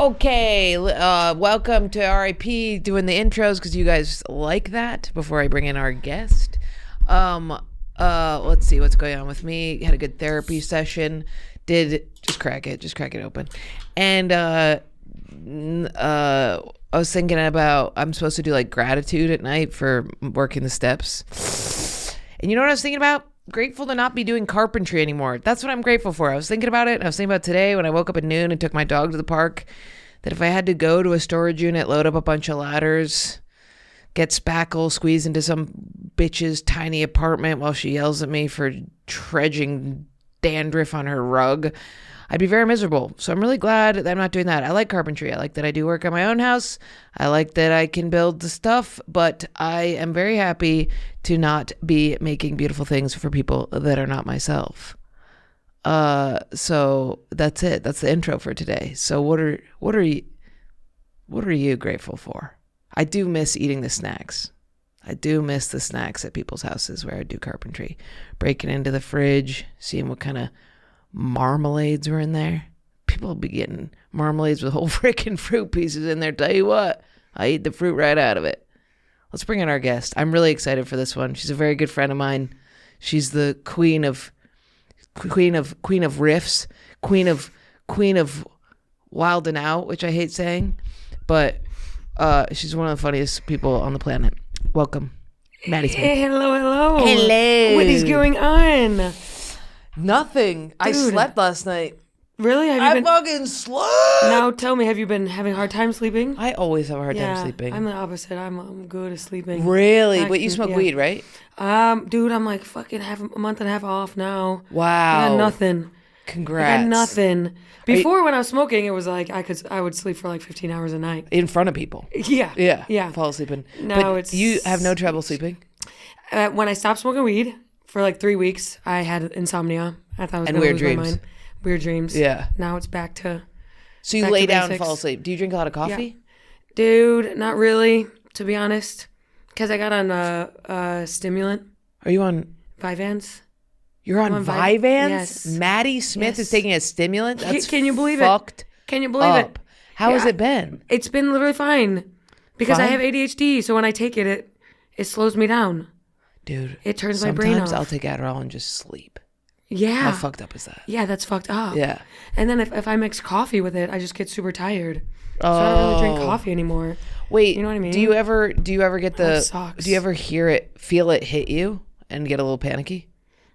Okay, welcome to RIP, doing the intros because you guys like that before I bring in our guest. Let's see what's going on with me. Had a good therapy session. Just crack it open. And I was thinking about, I'm supposed to do like gratitude at night for working the steps. And you know what I was thinking about? Grateful to not be doing carpentry anymore. That's what I'm grateful for. I was thinking about it. I was thinking about today when I woke up at noon and took my dog to the park, that if I had to go to a storage unit, load up a bunch of ladders, get spackle, squeeze into some bitch's tiny apartment while she yells at me for trudging dandruff on her rug, I'd be very miserable. So I'm really glad that I'm not doing that. I like carpentry. I like that I do work on my own house. I like that I can build the stuff, but I am very happy to not be making beautiful things for people that are not myself. So that's it. That's the intro for today. So what are you grateful for? I do miss eating the snacks. I do miss the snacks at people's houses where I do carpentry. Breaking into the fridge, seeing what kind of marmalades were in there. People will be getting marmalades with whole freaking fruit pieces in there. Tell you what, I eat the fruit right out of it. Let's bring in our guest. I'm really excited for this one. She's a very good friend of mine. She's the queen of riffs, queen of wild and out, which I hate saying, but she's one of the funniest people on the planet. Welcome, Maddy Smith. Hey, hello. Hello. What is going on? Nothing. Dude, I slept last night. Really? I fucking slept. Now tell me, have you been having a hard time sleeping? I always have a hard time sleeping. I'm the opposite. I'm good at sleeping. Really? Actually, wait, you smoke weed, right? Dude, I'm like fucking have a month and a half off now. Wow. I got nothing. Congrats. I got nothing. Before, when I was smoking, it was like I would sleep for like 15 hours a night. In front of people. Yeah. Fall asleep. No, but you have no trouble sleeping? When I stopped smoking weed for like 3 weeks, I had insomnia. I thought I was going to lose my mind. Weird dreams. Yeah. Now it's back to. So you lay down and fall asleep. Do you drink a lot of coffee? Yeah. Dude, not really, to be honest. Because I got on a stimulant. Are you on Vyvanse? You're on Vyvanse? Yes. Maddy Smith is taking a stimulant? That's Can you believe it? Can you believe it? How has it been? It's been literally fine. Because I have ADHD, so when I take it slows me down. Dude. It turns my brain off. Sometimes I'll take Adderall and just sleep. Yeah. How fucked up is that? Yeah, that's fucked up. Yeah. And then if I mix coffee with it, I just get super tired. So I don't really drink coffee anymore. Wait, you know what I mean? Do you ever get sucks. Do you ever feel it hit you and get a little panicky?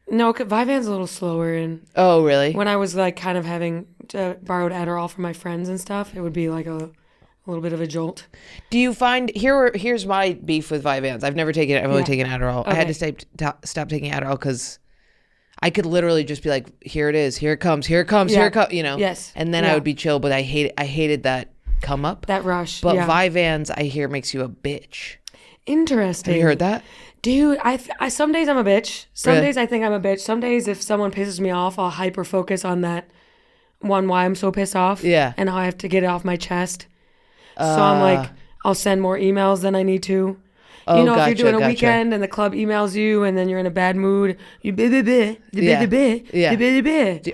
No, Vyvanse a little slower. And oh, really? When I was like kind of having borrowed Adderall from my friends and stuff, it would be like a little bit of a jolt. Do you find here's my beef with Vyvanse? I've never taken it. I've only taken Adderall. Okay. I had to stop taking Adderall because I could literally just be like, here it is, here it comes, you know? Yes. And then I would be chill, but I hated that come up. That rush. But Vyvanse, I hear, makes you a bitch. Interesting. Have you heard that? Dude, I some days I'm a bitch. Some days I think I'm a bitch. Some days if someone pisses me off, I'll hyper focus on that one why I'm so pissed off. Yeah. And how I have to get it off my chest. So I'm like, I'll send more emails than I need to. You know, if you're doing a weekend and the club emails you and then you're in a bad mood, you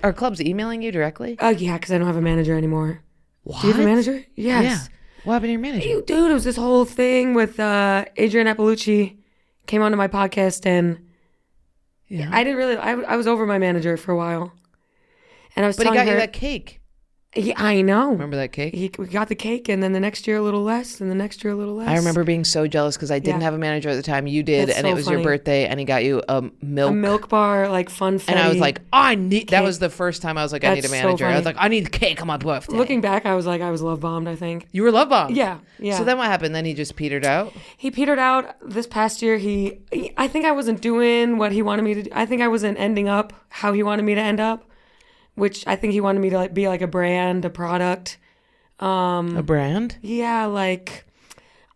Are clubs emailing you directly? Yeah, because I don't have a manager anymore. What? Do you have a manager? Yes. Yeah. What happened to your manager? Dude, it was this whole thing with Adrian Appalucci came onto my podcast and I didn't really, I was over my manager for a while. And I was telling her. But he got you that cake. Yeah, I know. Remember that cake? We got the cake, and then the next year a little less, and the next year a little less. I remember being so jealous because I didn't have a manager at the time. You did, and it was your birthday, and he got you a milk bar, like funfetti. And I was like, that was the first time I was like, I need a manager. I was like, I need the cake on my birthday. Looking back, I was like, I was love bombed, I think. You were love bombed? Yeah. So then what happened? Then he just petered out? He petered out this past year. I think I wasn't doing what he wanted me to do. I think I wasn't ending up how he wanted me to end up. Which I think he wanted me to be like a brand, a product. A brand? Yeah, like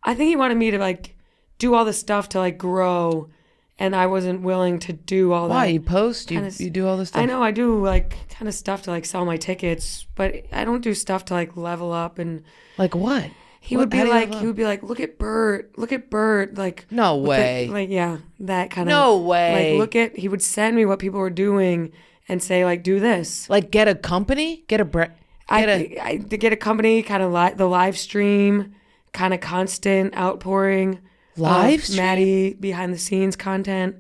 I think he wanted me to like do all this stuff to like grow, and I wasn't willing to do all that. Why? You post? You do all this stuff? I know I do like kind of stuff to like sell my tickets, but I don't do stuff to like level up and. Like what? He would be like, look at Bert, like. No way. That kind of. No way. Like he would send me what people were doing. And say, like, do this. Like, get a company? Get a brand? I to get a company, kind of the live stream, kind of constant outpouring. Live stream? Maddy behind the scenes content.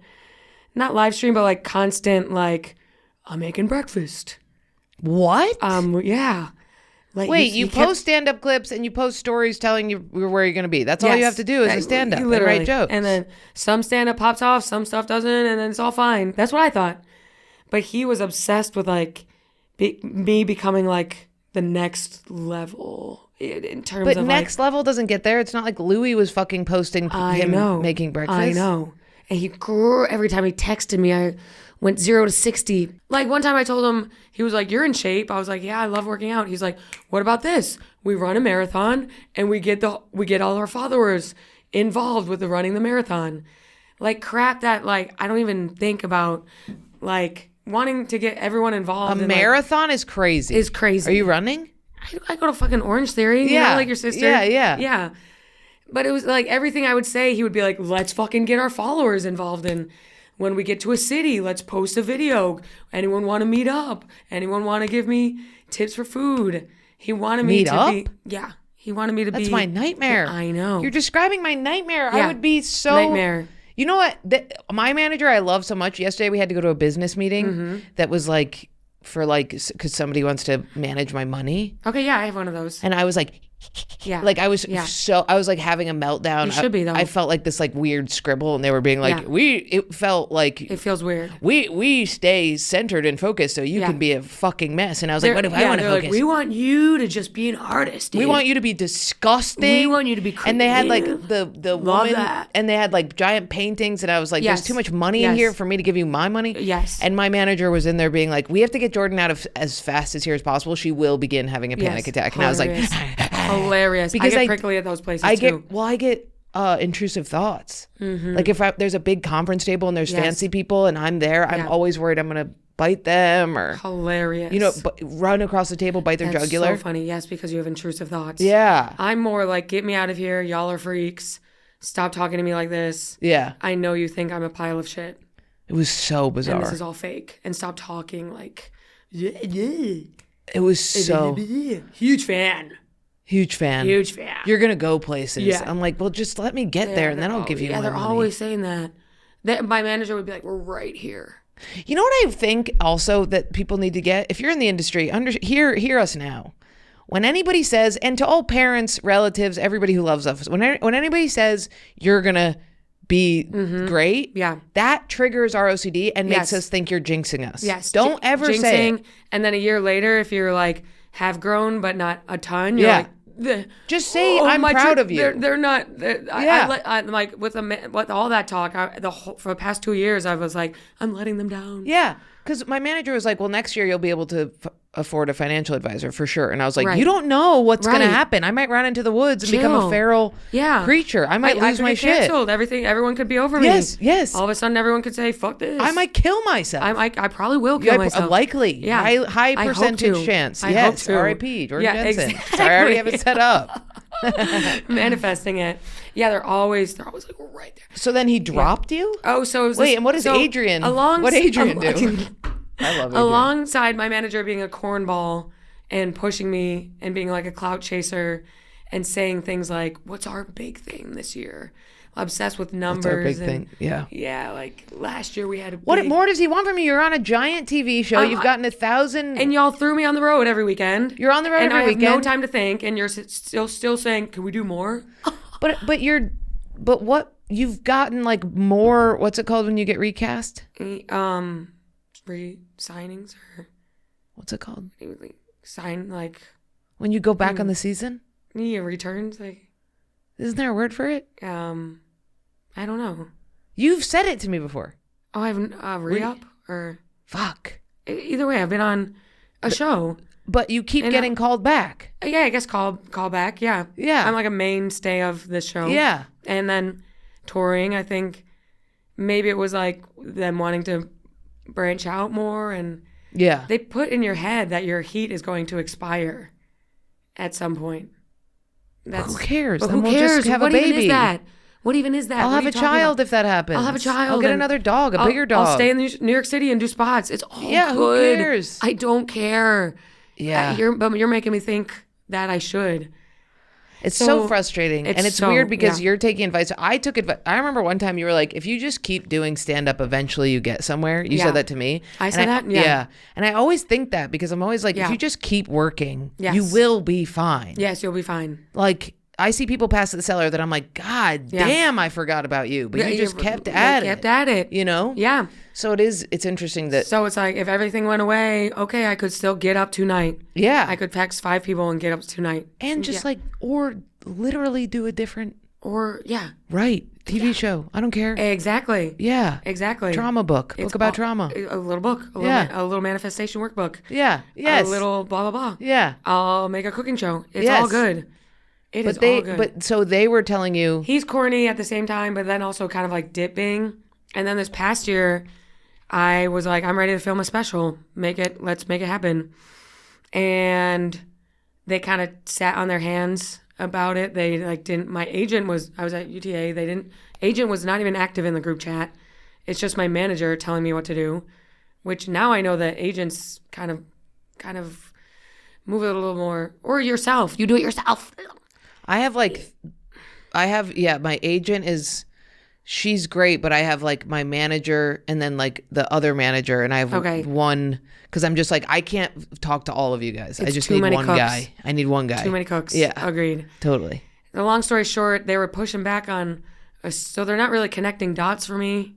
Not live stream, but like constant, like, I'm making breakfast. What? Yeah. Like Wait, you post stand-up clips and you post stories telling you where you're going to be. That's all you have to do is a stand-up and write jokes. And then some stand-up pops off, some stuff doesn't, and then it's all fine. That's what I thought. But he was obsessed with like me becoming like the next level in terms of next level doesn't get there. It's not like Louis was fucking posting him making breakfast. I know. And he grew every time he texted me. I went 0 to 60. Like one time I told him, he was like, you're in shape. I was like, yeah, I love working out. He's like, what about this? We run a marathon and we get all our followers involved with the running the marathon. Like crap that like I don't even think about like wanting to get everyone involved. A marathon is crazy. Is crazy. Are you running? I go to fucking Orange Theory. You know, like your sister. Yeah. But it was like everything I would say, he would be like, let's fucking get our followers involved in. When we get to a city, let's post a video. Anyone want to meet up? Anyone want to give me tips for food? He wanted me to be. Yeah. He wanted me to be. That's my nightmare. I know. You're describing my nightmare. Yeah. I would be so. Nightmare. You know what? My manager I love so much. Yesterday we had to go to a business meeting that was like for like, because somebody wants to manage my money. Okay, yeah, I have one of those. And I was like, yeah, like I was I was like having a meltdown. You should be though. I felt like this like weird scribble, and they were being like, it felt like it feels weird. We stay centered and focused, so you can be a fucking mess. And I was like, what if I want to focus? Like, we want you to just be an artist. Dude. We want you to be disgusting. We want you to be creative. And they had like the woman, and they had like giant paintings, and I was like, there's too much money in here for me to give you my money. Yes. And my manager was in there being like, we have to get Jordan out of as fast as here as possible. She will begin having a panic attack. And I was like, hilarious. Because I get prickly at those places too. I get intrusive thoughts. Like if there's a big conference table and there's fancy people and I'm there, I'm always worried I'm gonna bite them or hilarious. You know, run across the table, bite their jugular. So funny. Yes, because you have intrusive thoughts. Yeah. I'm more like, get me out of here. Y'all are freaks. Stop talking to me like this. Yeah. I know you think I'm a pile of shit. It was so bizarre. And this is all fake. And stop talking like. It was so huge fan. Huge fan. You're going to go places. Yeah. I'm like, well, just let me get there and then I'll give you my money. Yeah, they're always saying that. My manager would be like, we're right here. You know what I think also that people need to get? If you're in the industry, hear us now. When anybody says, and to all parents, relatives, everybody who loves us, when anybody says you're going to be great, that triggers our OCD and makes us think you're jinxing us. Yes. Don't ever say it. And then a year later, if you're like, have grown but not a ton, you're like, just say I'm proud of you. They're not. I'm like with all that talk. For the past 2 years, I was like, I'm letting them down. Yeah, because my manager was like, well, next year you'll be able to afford a financial advisor for sure. And I was like, you don't know what's going to happen. I might run into the woods and become a feral creature. I might lose my shit. Canceled. Everyone could be over me. Yes. All of a sudden, everyone could say, fuck this. I might kill myself. I probably will kill myself. Likely. Yeah. High percentage chance. I hope to. R.I.P. Jordan Jensen. Exactly. Sorry, I already have it set up. Manifesting it. Yeah, they're always like, we're right there. So then he dropped you? Oh, so wait, and what does Adrian? What Adrian do? I love Adrian. Alongside my manager being a cornball and pushing me and being like a clout chaser and saying things like, "What's our big thing this year?" Obsessed with numbers. What's our big thing? Yeah. Yeah, like last year we had a big... What more does he want from you? You're on a giant TV show. You've gotten 1,000... And y'all threw me on the road every weekend. You're on the road every weekend. And I have no time to think, and you're still saying, can we do more? But what... You've gotten like more... What's it called when you get recast? Re-signings or... What's it called? Sign, like... When you go back on the season? Yeah, returns, like... Isn't there a word for it? I don't know. You've said it to me before. Oh, I've re-up or... Fuck. Either way, I've been on a show. But you keep getting called back. Yeah, I guess call back, yeah. Yeah. I'm like a mainstay of this show. Yeah. And then touring, I think maybe it was like them wanting to branch out more and... Yeah. They put in your head that your heat is going to expire at some point. Who cares? Who cares? Just have a baby. Even is that? What even is that? I'll have a child if that happens. I'll have a child. I'll get another dog, a bigger dog. I'll stay in New York City and do spots. It's all good. Who cares? I don't care. Yeah. You're making me think that I should. It's so frustrating. And it's weird because you're taking advice. I took advice. I remember one time you were like, if you just keep doing stand-up, eventually you get somewhere. You said that to me. I said that? Yeah. And I always think that because I'm always like, if you just keep working, you will be fine. Yes, you'll be fine. Like, I see people pass at the cellar that I'm like, God damn, I forgot about you. But you just kept at it. You know? Yeah. So it's interesting that. So it's like, if everything went away, okay, I could still get up tonight. Yeah. I could text 5 people and get up tonight. And just or literally do a different. Right. TV show. I don't care. Exactly. Yeah. Exactly. Trauma book. Book about trauma. A little book. A little manifestation workbook. Yeah. Yes. A little blah, blah, blah. Yeah. I'll make a cooking show. It's all good. It is all good. But so they were telling you. He's corny at the same time, but then also kind of like dipping. And then this past year, I was like, I'm ready to film a special. Let's make it happen. And they kind of sat on their hands about it. They my agent was, I was at UTA. Agent was not even active in the group chat. It's just my manager telling me what to do, which now I know that agents kind of move it a little more, or yourself. You do it yourself. My agent she's great, but I have like my manager and then like the other manager, and I have one, because I'm just like, I can't talk to all of you guys. I just need one guy. I need one guy. Too many cooks. Yeah. Agreed. Totally. The long story short, they were pushing back on, so they're not really connecting dots for me.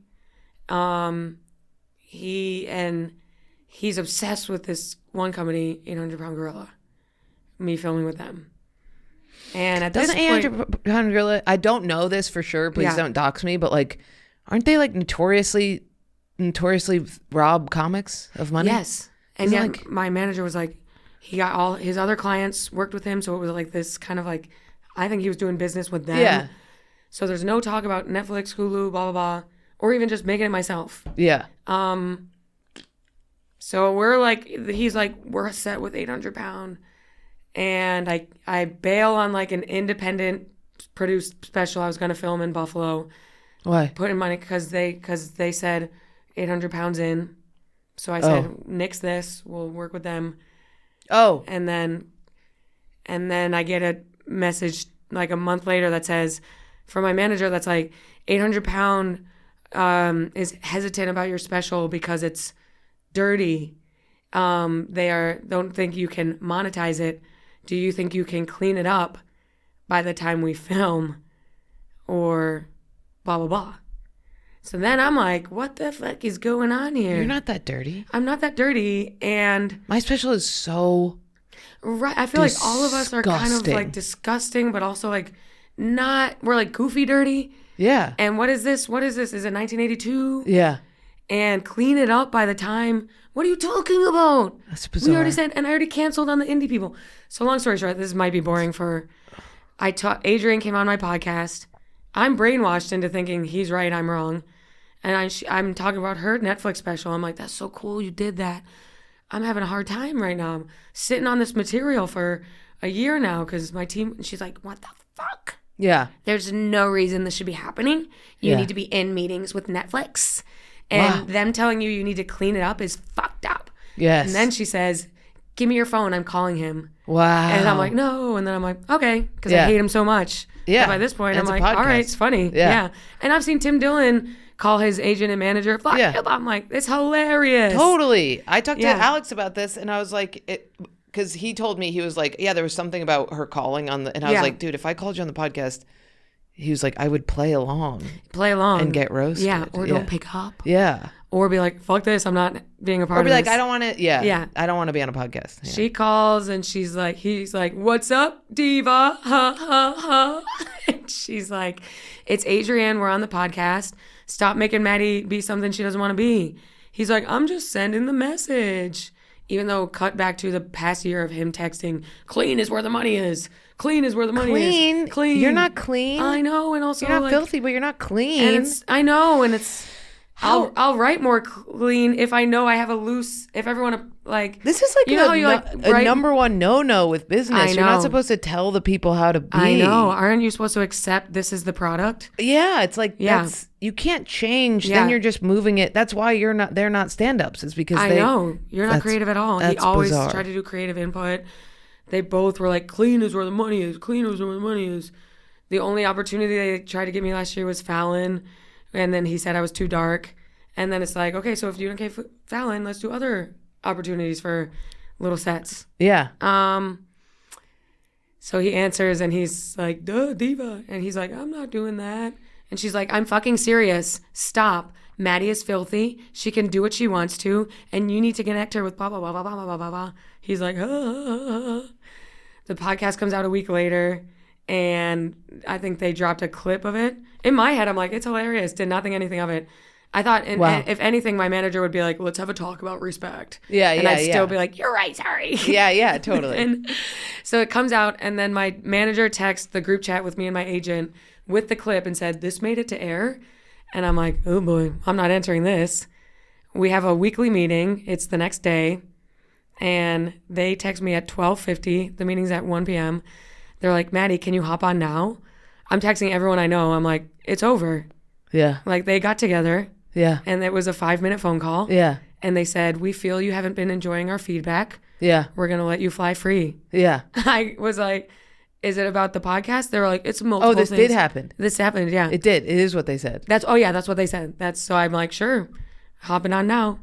He's obsessed with this one company, 800 Pound Gorilla, me filming with them. And at this point, 800 Pound Gorilla, I don't know this for sure, please don't dox me, but like, aren't they like notoriously rob comics of money? Yes. And yet like, my manager was like, he got all his other clients worked with him, so it was like this kind of like, I think he was doing business with them. Yeah. So there's no talk about Netflix, Hulu, blah, blah, blah, or even just making it myself. Yeah. So we're like, he's like, we're set with 800 Pound. And I bail on like an independent produced special I was going to film in Buffalo. Why? Put in money because they said 800 pounds in. So I said, nix this. We'll work with them. Oh. And then I get a message like a month later that says, from my manager, that's like, 800 Pound is hesitant about your special because it's dirty. They don't think you can monetize it. Do you think you can clean it up by the time we film, or blah, blah, blah? So then I'm like, what the fuck is going on here? You're not that dirty. I'm not that dirty. And my special is so right. I feel disgusting. Like all of us are kind of like disgusting, but also like we're like goofy dirty. Yeah. And what is this? Is it 1982? Yeah. And clean it up by the time. What are you talking about? That's bizarre. We already said, and I already canceled on the indie people. So long story short, this might be boring Adrian came on my podcast. I'm brainwashed into thinking he's right, I'm wrong. And I'm talking about her Netflix special. I'm like, that's so cool you did that. I'm having a hard time right now. I'm sitting on this material for a year now because my team, she's like, what the fuck? Yeah. There's no reason this should be happening. You need to be in meetings with Netflix. And them telling you need to clean it up is fucked up. Yes. And then she says, give me your phone. I'm calling him. Wow. And I'm like, no. And then I'm like, okay. Because I hate him so much. Yeah. And by this point, I'm like, all right, it's funny. Yeah. And I've seen Tim Dillon call his agent and manager. Fuck him. I'm like, it's hilarious. Totally. I talked to Alex about this, and I was like, because he told me, he was like, yeah, there was something about her calling on and I was like, dude, if I called you on the podcast, he was like, I would play along and get roasted. Yeah, or don't pick up. Yeah. Or be like, fuck this, I'm not being a part of this. Or be like, I don't want to, I don't want to be on a podcast. Yeah. She calls and he's like, what's up, diva? Ha, ha, ha. And she's like, it's Adrienne, we're on the podcast. Stop making Maddy be something she doesn't want to be. He's like, I'm just sending the message. Even though cut back to the past year of him texting, clean is where the money is. Clean is where the money is. Clean. You're not clean. I know. And also, you're not filthy, but you're not clean. And I know. And it's, I'll write more clean if I know I have a loose. If everyone like this is like you know how you like a number one no with business. I You're not know. supposed to tell the people how to be. I know. Aren't you supposed to accept this is the product? Yeah, it's like Yeah. that's you can't change. Yeah. Then you're just moving it. That's why they're not stand-ups. It's because I know you're not creative at all. He that's always bizarre. tried to do creative input. They both were like, clean is where the money is. Clean is where the money is. The only opportunity they tried to get me last year was Fallon, and then he said I was too dark. And then it's like, okay, so if you don't get Fallon, let's do other opportunities for little sets. Yeah. So he answers and he's like, duh, diva. And he's like, I'm not doing that. And she's like, I'm fucking serious. Stop. Maddy is filthy. She can do what she wants to. And you need to connect her with blah, blah, blah, blah, blah, blah, blah, blah. He's like, The podcast comes out a week later. And I think they dropped a clip of it. In my head, I'm like, it's hilarious. Did not think anything of it. I thought, if anything, my manager would be like, let's have a talk about respect. Yeah, and I'd still be like, you're right, sorry. Yeah, totally. And so it comes out, and then my manager texts the group chat with me and my agent with the clip and said, this made it to air. And I'm like, oh boy, I'm not entering this. We have a weekly meeting. It's the next day. And they text me at 12:50. The meeting's at 1 p.m. They're like, Maddy, can you hop on now? I'm texting everyone I know. I'm like, it's over. Yeah. Like, they got together. Yeah. And it was a 5-minute phone call. Yeah. And they said, we feel you haven't been enjoying our feedback. Yeah. We're going to let you fly free. Yeah. I was like, is it about the podcast? They were like, it's multiple this things. did happen. This happened, yeah. It did. It is what they said. That's what they said. So I'm like, sure, hopping on now.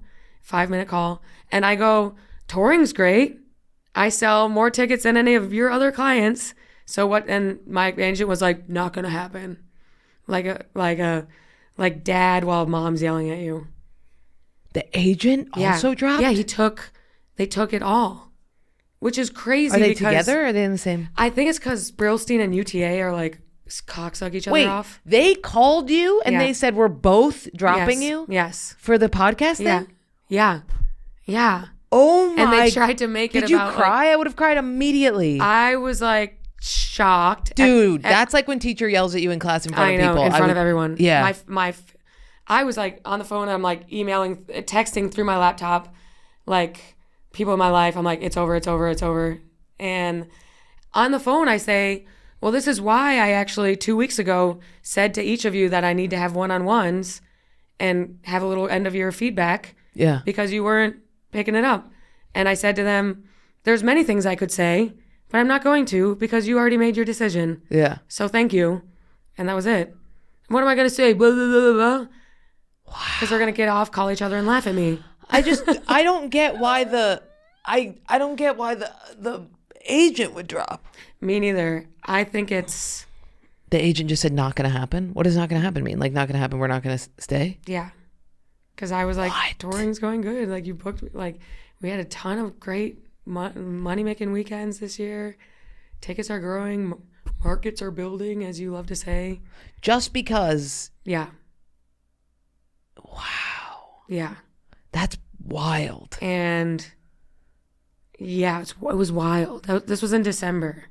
5-minute call. And I go, touring's great. I sell more tickets than any of your other clients. So what? And my agent was like, not going to happen. Like dad while mom's yelling at you. The agent also dropped? Yeah, they took it all, which is crazy. Are they because together or are they in the same? I think it's because Brillstein and UTA are like cocksuck each other off. They called you and Yeah. they said we're both dropping Yes. you? Yes. For the podcast Yeah. thing? Yeah. Oh my. And they tried to make it Did you about, cry? I would have cried immediately. I was like shocked. Dude, that's like when teacher yells at you in class in front of people. In front of everyone. Yeah. I was like on the phone and I'm like texting through my laptop, like people in my life. I'm like, it's over, it's over, it's over. And on the phone, I say, well, this is why I actually 2 weeks ago said to each of you that I need to have one-on-ones and have a little end of year feedback. Yeah. Because you weren't picking it up. And I said to them, there's many things I could say, but I'm not going to because you already made your decision. Yeah. So thank you. And that was it. What am I going to say? Blah, blah, blah, blah. Because they're going to get off, call each other, and laugh at me. I don't get why I don't get why the agent would drop. Me neither. I think it's... The agent just said not going to happen? What does not going to happen mean? Like not going to happen, we're not going to stay? Yeah. Because I was like, What? touring's going good. Like you booked, like we had a ton of great money-making weekends this year. Tickets are growing. Markets are building, as you love to say. Just because. Yeah. Wow. Yeah. That's wild. And yeah, it was wild. This was in December.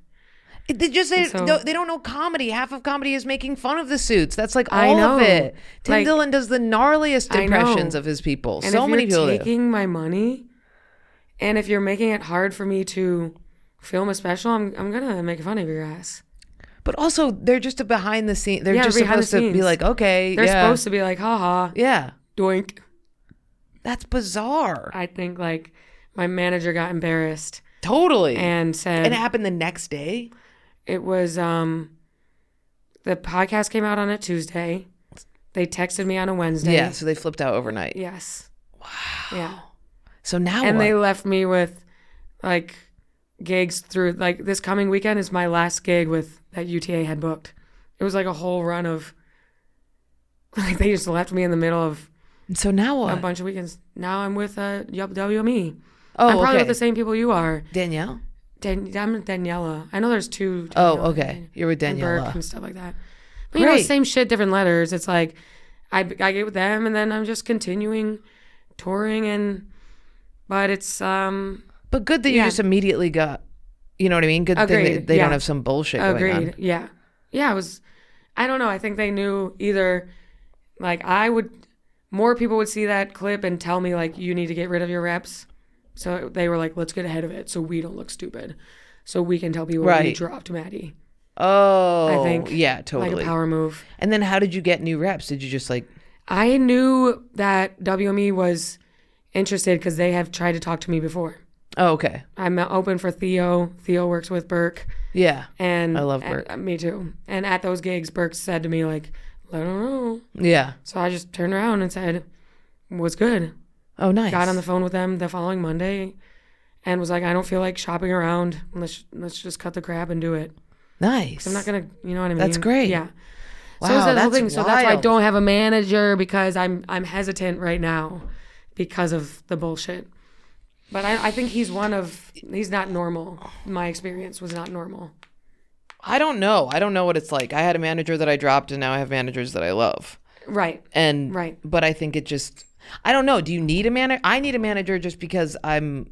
They just say So- they don't know comedy. Half of comedy is making fun of the suits. That's like I all of know. it. Tim Like, Dillon does the gnarliest I know. impressions of his people. And So if many you're people do. taking my money, and if you're making it hard for me to film a special, I'm gonna make fun of your ass. But also, they're just a behind the scene. They're Yeah, just behind the supposed to be scenes. like, okay, They're yeah, supposed to be like, haha, yeah. doink. That's bizarre. I think like my manager got embarrassed Totally. and said And it happened the next day. it was the podcast came out on a Tuesday. They texted me on a Wednesday. Yeah, so they flipped out overnight. Yes. Wow. Yeah. So now And what? they left me with like gigs through like this coming weekend is my last gig with that UTA had booked. It was like a whole run of like they just left me in the middle of So now what? a bunch of weekends. Now I'm with WME. Oh, I'm probably okay. with the same people you are. Danielle? I'm Daniela. I know there's two. Oh, Daniela okay. You're with and Burke Daniela. and stuff like that. But you know, Great. same shit, different letters. It's like I get with them, and then I'm just continuing touring, but it's But good that you Yeah. just immediately got, you know what I mean? Good thing Agreed, that they yeah. don't have some bullshit going agreed. on. Yeah. It was. I don't know. I think they knew either, like I would more people would see that clip and tell me like, you need to get rid of your reps. So they were like, let's get ahead of it so we don't look stupid. So we can tell people we dropped Maddy. Oh, I think. Yeah, totally. Like a power move. And then how did you get new reps? Did you just like... I knew that WME was interested because they have tried to talk to me before. Oh, okay. I'm open for Theo. Theo works with Burke. Yeah. And I love Burke. Me too. And at those gigs, Burke said to me like, I don't know. Yeah. So I just turned around and said, was good. Oh, nice. Got on the phone with them the following Monday and was like, I don't feel like shopping around. Let's just cut the crap and do it. Nice. I'm not going to, you know what I mean? That's great. Yeah. Wow, so that's the whole thing. wild. So that's why I don't have a manager because I'm hesitant right now because of the bullshit. But I think he's not normal. My experience was not normal. I don't know. I don't know what it's like. I had a manager that I dropped and now I have managers that I love. Right. But I think it just, I don't know. Do you need a manager? I need a manager just because I'm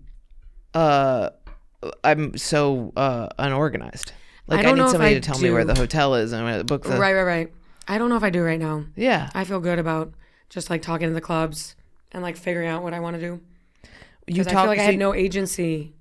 so unorganized. Like I need somebody to tell me where the hotel is and where to book the... Right. I don't know if I do right now. Yeah. I feel good about just like talking to the clubs and like figuring out what I want to do. Because I feel like I had no agency,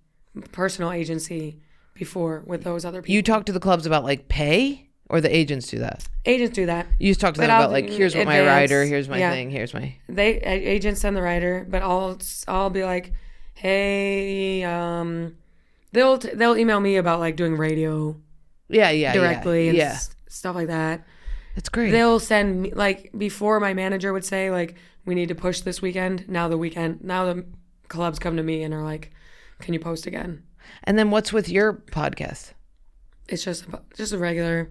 personal agency before with those other people. You talk to the clubs about like pay, or the agents do that? Agents do that. You just talk to them about like, here's what my rider, here's my thing, here's my... Agents send the rider, but I'll be like, hey, they'll email me about like doing radio. Yeah. Directly and stuff like that. That's great. They'll send me, like, before my manager would say, like, we need to push this weekend. Now the clubs come to me and are like, can you post again? And then what's with your podcast? It's just a regular.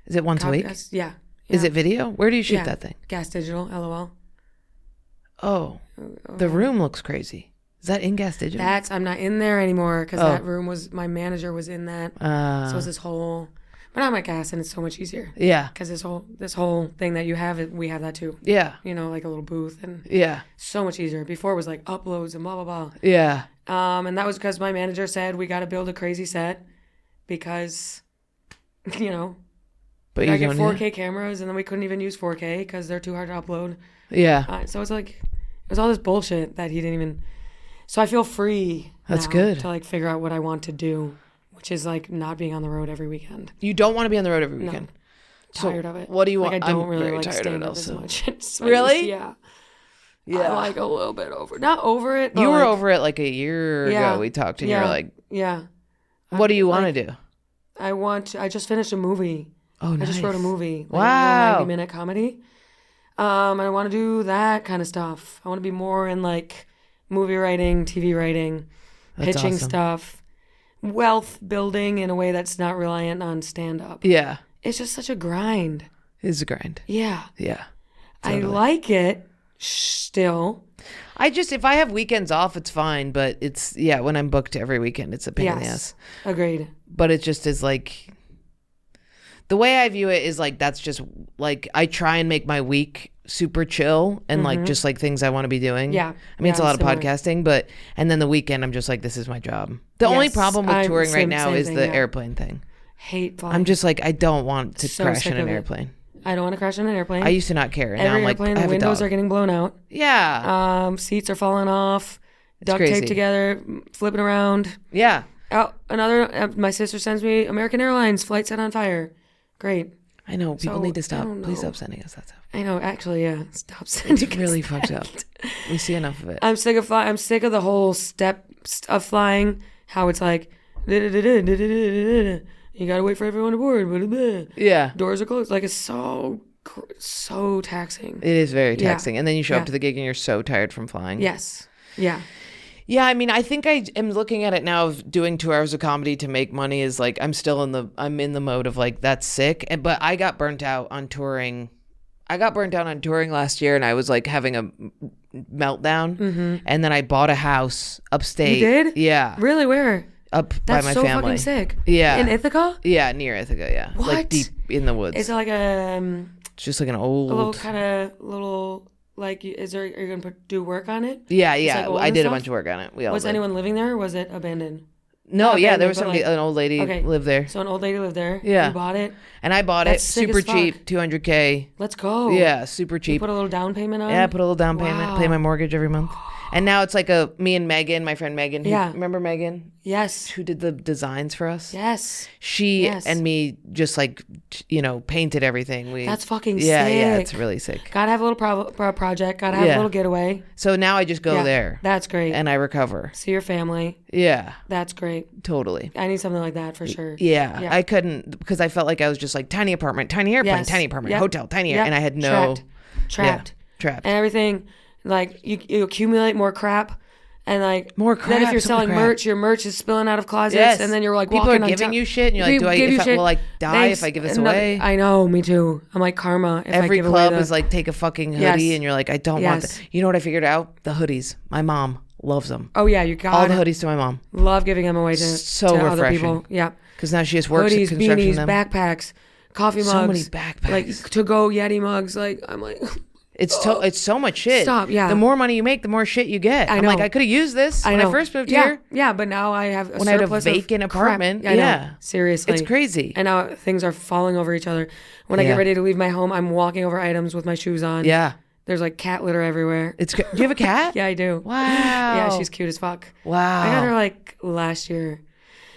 Is it once a week? Yeah. Is it video? Where do you shoot that thing? Gas Digital, LOL. Oh, the room looks crazy. Is that in Gas Digital? I'm not in there anymore because that room my manager was in that. So it's this whole, but I'm at Gas and it's so much easier. Yeah. Because this whole thing that you have, we have that too. Yeah. You know, like a little booth and so much easier. Before it was like uploads and blah, blah, blah. Yeah. And that was because my manager said we got to build a crazy set because, you know, but I get 4K cameras and then we couldn't even use 4K because they're too hard to upload. Yeah. So it's like, it was all this bullshit that he didn't even... So I feel free That's good. to like figure out what I want to do, which is like not being on the road every weekend. You don't want to be on the road every weekend? No. Tired of it. What do you want? Like I don't really like stand up as much. Really? Yeah. I'm like a little bit over. Not over it. But you were over it like a year ago. We talked and you were like, what do you want to do? I just finished a movie. Oh, nice. I just wrote a movie. Like wow. A 90-minute comedy. I want to do that kind of stuff. I want to be more in like movie writing, TV writing, pitching stuff, wealth building in a way that's not reliant on stand-up. Yeah. It's just such a grind. It is a grind. Yeah. Yeah. Totally. I like it still. If I have weekends off, it's fine. But it's, when I'm booked every weekend, it's a pain in the ass. Agreed. But it just is like, the way I view it is like, that's just like, I try and make my week super chill and like just like things I want to be doing. Yeah. I mean, it's a lot of podcasting, and then the weekend I'm just like, this is my job. The only problem with touring right now is the airplane thing. Hate flying. I'm just like, I don't want to crash in an airplane. I don't want to crash in an airplane. I used to not care. And Every now I'm airplane, like, the windows are getting blown out. Yeah. Seats are falling off. Duct tape together, flipping around. Yeah. Oh, my sister sends me American Airlines flight set on fire. Great. I know. People need to stop. Please stop sending us that stuff. I know. Actually, yeah. Stop sending It's really fucked up. We see enough of it. I'm sick of the whole step of flying. How it's like, you gotta wait for everyone to board. Yeah. Doors are closed. Like, it's so taxing. It is very taxing. And then you show up to the gig and you're so tired from flying. Yes. Yeah. Yeah, I mean, I think I am looking at it now of doing 2 hours of comedy to make money is like, I'm in the mode of like, that's sick. But I got burnt out on touring. Last year and I was like having a meltdown. Mm-hmm. And then I bought a house upstate. You did? Yeah. Really? Where? Up by my family. That's so fucking sick. Yeah. In Ithaca? Yeah, near Ithaca, yeah. What? Like deep in the woods. Is it like it's just like an old... A little like, are you going to do work on it? Yeah. Like I did a bunch of work on it. Was anyone living there or was it abandoned? No, Not yeah, there abandoned, was but, somebody, like- an old lady Okay. lived there. So an old lady lived there. Yeah. You bought it. And I bought That's it sick super as fuck. cheap, $200K. Let's go. Yeah, super You cheap. put a little down payment on. Yeah, I put a little down payment, pay Wow. my mortgage every month. And now it's like me and Megan, my friend Megan. Yeah. Remember Megan? Yes. Who did the designs for us? Yes. She Yes. and me just like, painted everything. That's fucking Yeah, sick. it's really sick. Gotta have a little project. Gotta have a Yeah. little getaway. So now I just go Yeah, there That's great. and I recover. See your family. Yeah, That's great. totally. I need something like that for sure. Yeah, Yeah. I couldn't because I felt like I was just like tiny apartment, tiny airplane, Yes. tiny apartment, Yep. hotel, tiny, Yep. and I had no Trapped. trapped. And everything, like you accumulate more crap. And like More then crap, if you're so much selling crap. merch, your merch is spilling out of closets, Yes. and then you're like People walking are on giving top. you shit, and you're like, will I die Thanks. if I give this No, away? I know, me too. I'm like karma. If I Every give club away is like, take a fucking hoodie, Yes. and you're like, I don't want Yes. that. You know what I figured out? The hoodies. My mom loves them. oh yeah, you got All the hoodies to my mom love giving them away to, So to other refreshing. people. Yeah, because now she just works hoodies, at construction. beanies, them. backpacks, coffee mugs, So many backpacks. like to go Yeti mugs. Like I'm like, It's so much shit. Stop, yeah. The more money you make, the more shit you get. I'm know. like, I could have used this when I first moved yeah, here. Yeah, but now I have a When I had a surplus of vacant crap. apartment. I know. Yeah. Seriously, It's crazy. And now things are falling over each other. When I Yeah. get ready to leave my home, I'm walking over items with my shoes on. Yeah. There's like cat litter everywhere. Do you have a cat? Yeah, I do. Wow. Yeah, she's cute as fuck. Wow. I got her like last year.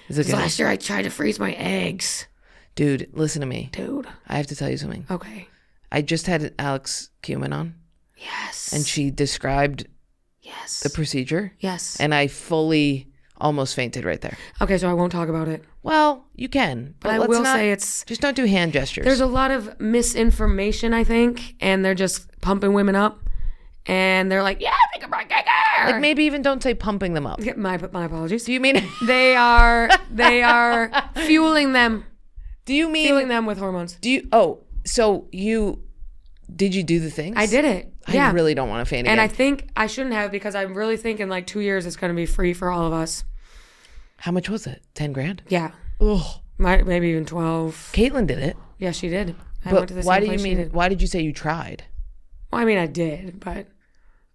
Is it 'Cause good? last year I tried to freeze my eggs. Dude, listen to me. Dude. I have to tell you something. Okay. I just had Alex Cuman on, Yes. and she described Yes. the procedure, Yes. and I fully almost fainted right there. Okay, so I won't talk about it. Well, you can, But I let's will not, say it's just don't do hand gestures. there's a lot of misinformation, I think, and they're just pumping women up. And they're like, yeah, make a like maybe even don't say pumping them up. my apologies. Do you mean? They are fueling them, Do you mean? fueling them with hormones. Do you? Oh, so did you do the things? I did it. Yeah. I really don't want to faint again. And I think I shouldn't have because I'm really thinking like 2 years it's going to be free for all of us. How much was it? 10 grand? Yeah. Ugh. Maybe even 12. Caitlin did it. Yeah, she did. I But went to the why same do you place she mean? did. Why did you say you tried? Well, I mean, I did, but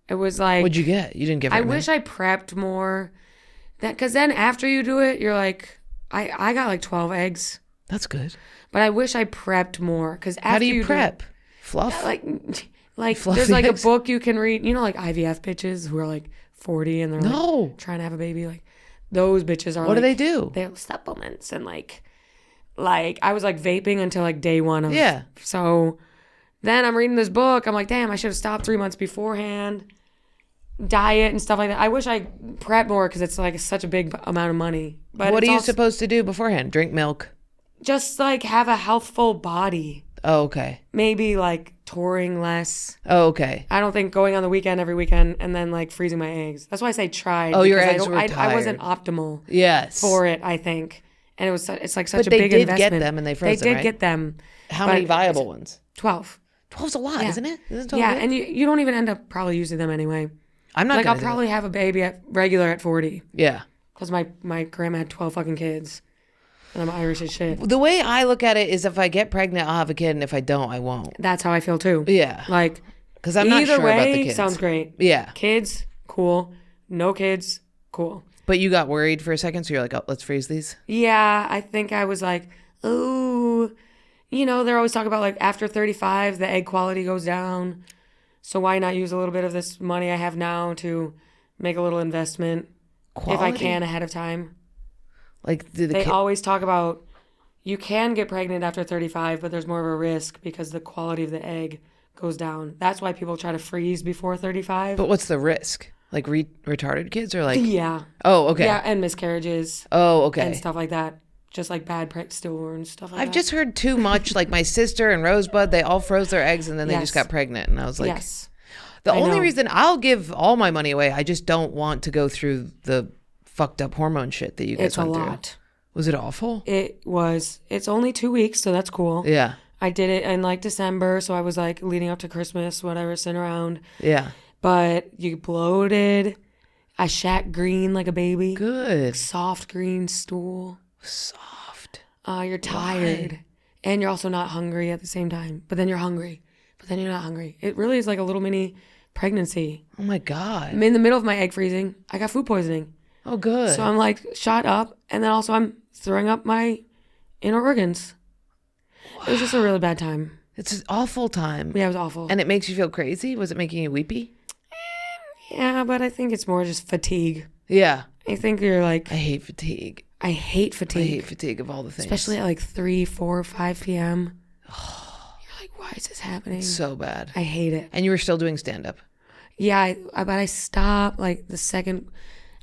it was like What'd you get? You didn't get. I very many. wish I prepped more. Because then after you do it, you're like, I got like 12 eggs, That's good. but I wish I prepped more. Because after How do you do prep? Fluff. like Fluffy there's like eggs? a book you can read. You know, like IVF bitches who are like 40 and they're No. like trying to have a baby. Like those bitches are. What do like, they do? They have supplements and like I was like vaping until like day one of Yeah. So then I'm reading this book. I'm like, damn, I should have stopped 3 months beforehand. Diet and stuff like that. I wish I prepped more because it's like such a big amount of money. But What it's are you also supposed to do beforehand? Drink milk. just like have a healthful body. Oh, okay. Maybe like touring less. Oh, okay. I don't think going on the weekend every weekend and then like freezing my eggs. That's why I say tried. Oh, your because eggs were I wasn't tired. optimal Yes. for it, I think. And it's like such But a they big did investment. get them and they froze They them, did right? get them. How but many viable ones? 12. 12's a lot, Yeah. isn't it? Isn't 12 Yeah, good? and you don't even end up probably using them anyway. I'm not Like gonna I'll do probably have a baby at regular at 40 it. Yeah. because my grandma had 12 fucking kids. And I'm Irish as shit. The way I look at it is if I get pregnant, I'll have a kid, and if I don't, I won't. That's how I feel too. Yeah. Like Because I'm not either sure way, about the kids. sounds great. Yeah. Kids, cool. No kids, cool. But you got worried for a second, so you're like, oh, let's freeze these? Yeah, I think I was like, ooh, they're always talking about like after 35, the egg quality goes down. So why not use a little bit of this money I have now to make a little investment if I can ahead of time? Like, They always talk about you can get pregnant after 35, but there's more of a risk because the quality of the egg goes down. That's why people try to freeze before 35. But what's the risk? Like retarded kids or like? Yeah. Oh, okay. Yeah, and miscarriages Oh, okay. and stuff like that. Just like bad stillborn stuff like that. I've just heard too much. Like my sister and Rosebud, they all froze their eggs and then they Yes. just got pregnant. And I was like, yes. the I only know. reason I'll give all my money away, I just don't want to go through the fucked up hormone shit that you guys It's a went through. lot. Was it awful? It's only 2 weeks, so that's cool. Yeah. I did it in like December, so I was like leading up to Christmas, whatever, sitting around. Yeah. But you bloated. I shat green like a baby. Good. Soft green stool. Soft. You're tired. And you're also not hungry at the same time. But then you're hungry. But then you're not hungry. It really is like a little mini pregnancy. Oh my God. I'm in the middle of my egg freezing. I got food poisoning. Oh, good. So I'm like shot up, and then also I'm throwing up my inner organs. It was just a really bad time. It's an awful time. Yeah, it was awful. And it makes you feel crazy? Was it making you weepy? Yeah, but I think it's more just fatigue. Yeah. I think you're like... I hate fatigue. I hate fatigue. I hate fatigue of all the things. Especially at like 3, 4, 5 p.m. You're like, why is this happening? It's so bad. I hate it. And you were still doing stand-up? Yeah, but I stopped like the second...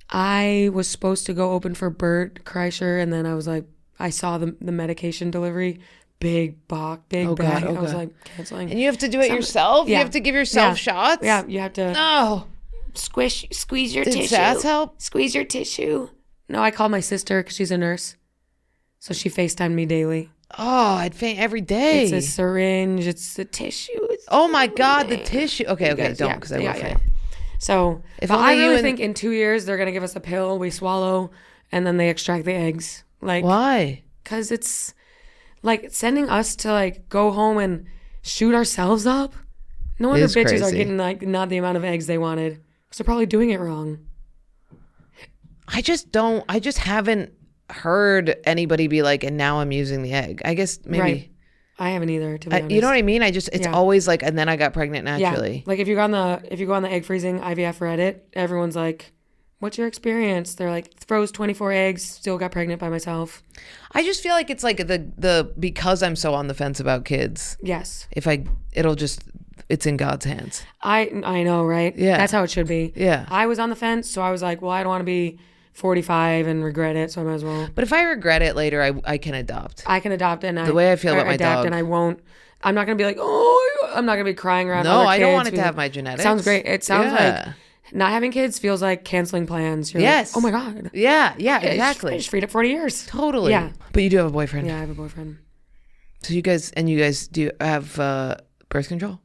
I was supposed to go open for Bert Kreischer, and then I was like, I saw the medication delivery, big bag. God. I was like, canceling. And you have to do it yourself? Yeah. You have to give yourself shots? Yeah, you have to No. squeeze your Did tissue. Sats help? Squeeze your tissue. No, I called my sister because she's a nurse, so she FaceTimed me daily. Oh, I'd faint every day. It's a syringe. It's the tissue. Oh my God, the tissue. Okay, don't, because I will faint. So, If but only I you really and- think in 2 years they're gonna give us a pill we swallow, and then they extract the eggs. Like, Why? because it's like sending us to like go home and shoot ourselves up. No wonder is bitches are crazy. getting like not the amount of eggs they wanted, because they're probably doing it wrong. I just haven't heard anybody be like, and now I'm using the egg. I guess maybe. Right. I haven't either, to be honest. You know what I mean? It's Yeah. always like, and then I got pregnant naturally. Yeah. Like if you go on the egg freezing IVF Reddit, everyone's like, "What's your experience?" They're like, "Froze 24 eggs, still got pregnant by myself." I just feel like it's like the because I'm so on the fence about kids. Yes. It's in God's hands. I know, right? Yeah. That's how it should be. Yeah. I was on the fence, so I was like, well, I don't want to be 45 and regret it, so I might as well. But if I regret it later, I can adopt. I can adopt and The way I feel about my adapt, dog. and I won't. I'm not gonna be like, oh, I'm not gonna be crying around. No, other I don't kids want it to because- have my genetics. Sounds great. It sounds Yeah. like not having kids feels like canceling plans. You're Yes. like, oh my God. Yeah, I exactly. just freed up 40 years. Totally. Yeah. But you do have a boyfriend. Yeah, I have a boyfriend. So you guys do have birth control?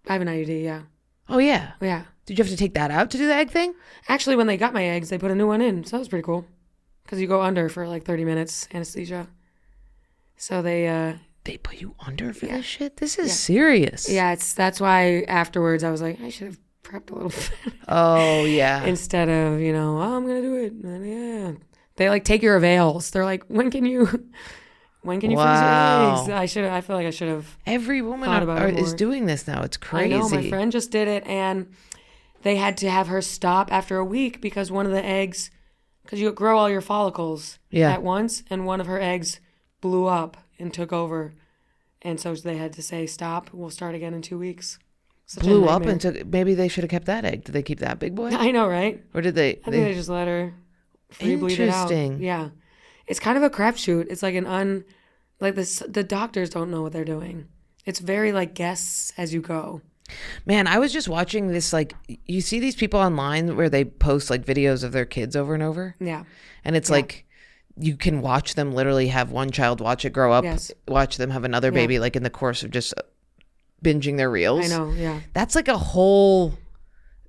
I have an IUD. Yeah. Oh yeah. Yeah. Did you have to take that out to do the egg thing? Actually, when they got my eggs, they put a new one in, so that was pretty cool. Because you go under for like 30 minutes, anesthesia. So they put you under for Yeah. this shit? This is Yeah. serious. yeah, that's why afterwards I was like, I should have prepped a little bit. Oh yeah. Instead of, oh, I'm going to do it. And then, yeah. They like take your avails. They're like, when can you freeze Wow. your eggs? I feel like I should have. Every woman Thought about it is more. doing this now. It's crazy. I know, my friend just did it, and they had to have her stop after a week because one of the eggs, because you grow all your follicles Yeah. at once, and one of her eggs blew up and took over. And so they had to say, stop, we'll start again in 2 weeks. Such a Blew up nightmare. and took. Maybe they should have kept that egg. Did they keep that big boy? I know, right? Or did they? I think they just let her free bleed it out. Interesting. Yeah. It's kind of a crapshoot. It's like the doctors don't know what they're doing. It's very like guess as you go. Man, I was just watching this. Like, you see these people online where they post like videos of their kids over and over, Yeah. and it's like you can watch them literally have one child watch it grow up, Yes. watch them have another baby, like in the course of just binging their reels. I know, yeah. That's like a whole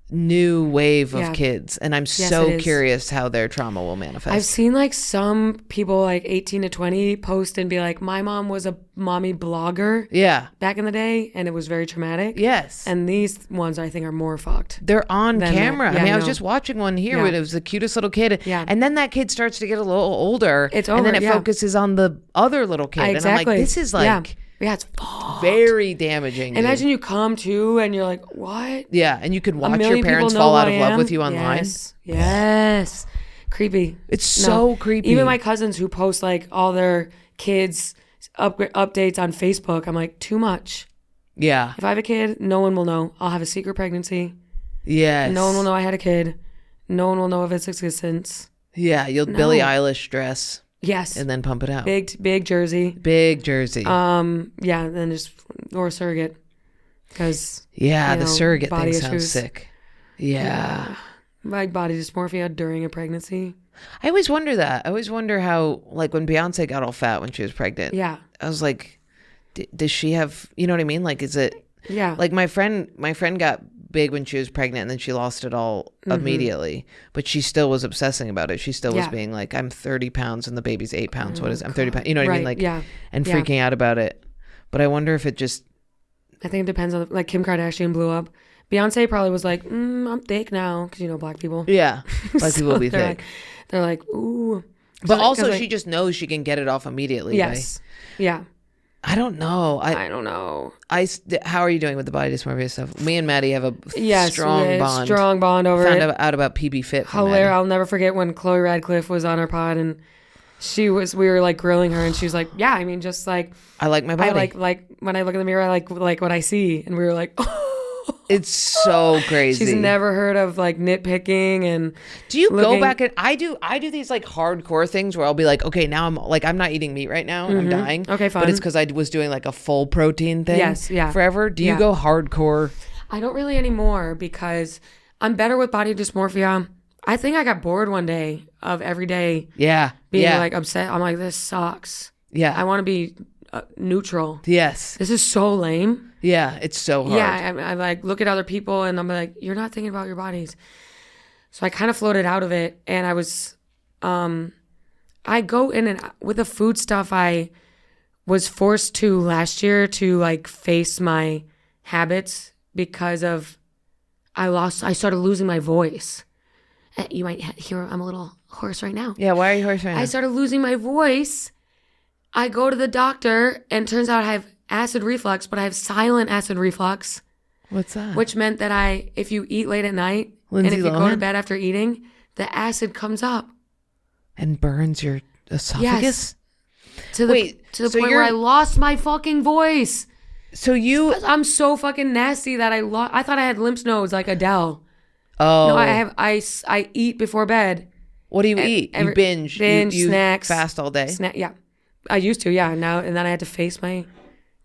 new wave of Yeah. kids, and I'm it so is. curious how their trauma will manifest. I've seen like some people like 18 to 20 post and be like, my mom was a mommy blogger Yeah. back in the day and it was very traumatic. Yes. And these ones I think are more fucked. They're on Then camera. yeah, I mean, I I was know. just watching one here Yeah. where it was the cutest little kid. Yeah. And then that kid starts to get a little older. It's And then over, it yeah. focuses on the other little kid. Exactly. And I'm like, this is like yeah, it's fucked. very damaging. dude. Imagine you come to and you're like, what? Yeah. And you could A watch million your parents people know fall who out I of love am? with you online. Yes. Creepy. It's so creepy. Even my cousins who post like all their kids updates on Facebook, I'm like, too much. Yeah. If I have a kid, no one will know. I'll have a secret pregnancy. Yes. No one will know I had a kid. No one will know of its existence. Yeah. You'll Billie Eilish dress Yes. and then pump it out. Big jersey. Big jersey. Yeah, then just or a surrogate. Because yeah. you The know, surrogate body thing sounds issues. sick. Yeah. like body dysmorphia during a pregnancy. I always wonder that. I always wonder how, like, when Beyonce got all fat when she was pregnant. Yeah. I was like, does she have, you know what I mean? Like, is it, Yeah. like my friend got big when she was pregnant and then she lost it all immediately, but she still was obsessing about it. She still was Yeah. being like, I'm 30 pounds and the baby's 8 pounds. What is, I'm 30 pounds. You know what I mean? Right, Like, yeah. and Yeah. freaking out about it. But I wonder if it just, I think it depends on like Kim Kardashian blew up Beyonce probably was like, I'm thick now, because black people. Yeah, black people will be thick. They're like, ooh. But also, she just knows she can get it off immediately. Yes. Yeah. I don't know. I don't know. How are you doing with the body dysmorphia stuff? Me and Maddie have a strong bond. Strong bond over Found it. out about PB Fit. Hilarious. I'll never forget when Chloe Radcliffe was on our pod and we were like grilling her and she was like, yeah, I mean, just like, I like my body. I like when I look in the mirror, I like what I see. And we were like, it's so crazy. She's never heard of like nitpicking and do you go back and I do these like hardcore things where I'll be like, okay, now I'm not eating meat right now. I'm dying. Okay, fine. But it's because I was doing like a full protein thing. Yes, yeah. Forever. Do you go hardcore? I don't really anymore because I'm better with body dysmorphia. I think I got bored one day of every day being like upset. I'm like, this sucks. Yeah. I want to be neutral. Yes. This is so lame. Yeah, it's so hard. Yeah, I like look at other people and I'm like, you're not thinking about your bodies. So I kind of floated out of it and I was, I go in and with the food stuff, I was forced to last year to like face my habits because of, I started losing my voice. You might hear I'm a little hoarse right now. Yeah, why are you hoarse right now? I started losing my voice. I go to the doctor and turns out I have acid reflux, but I have silent acid reflux. What's that? Which meant that if you eat late at night Lindsay and if you Lohan? go to bed after eating, the acid comes up. And burns your esophagus? Yes. To the point where I lost my fucking voice. So I'm so fucking nasty that I thought I had lymph nodes like Adele. Oh. No, I eat before bed. What do you eat? You binge. You snacks. Fast all day? Yeah. I used to, yeah. Now and then I had to face my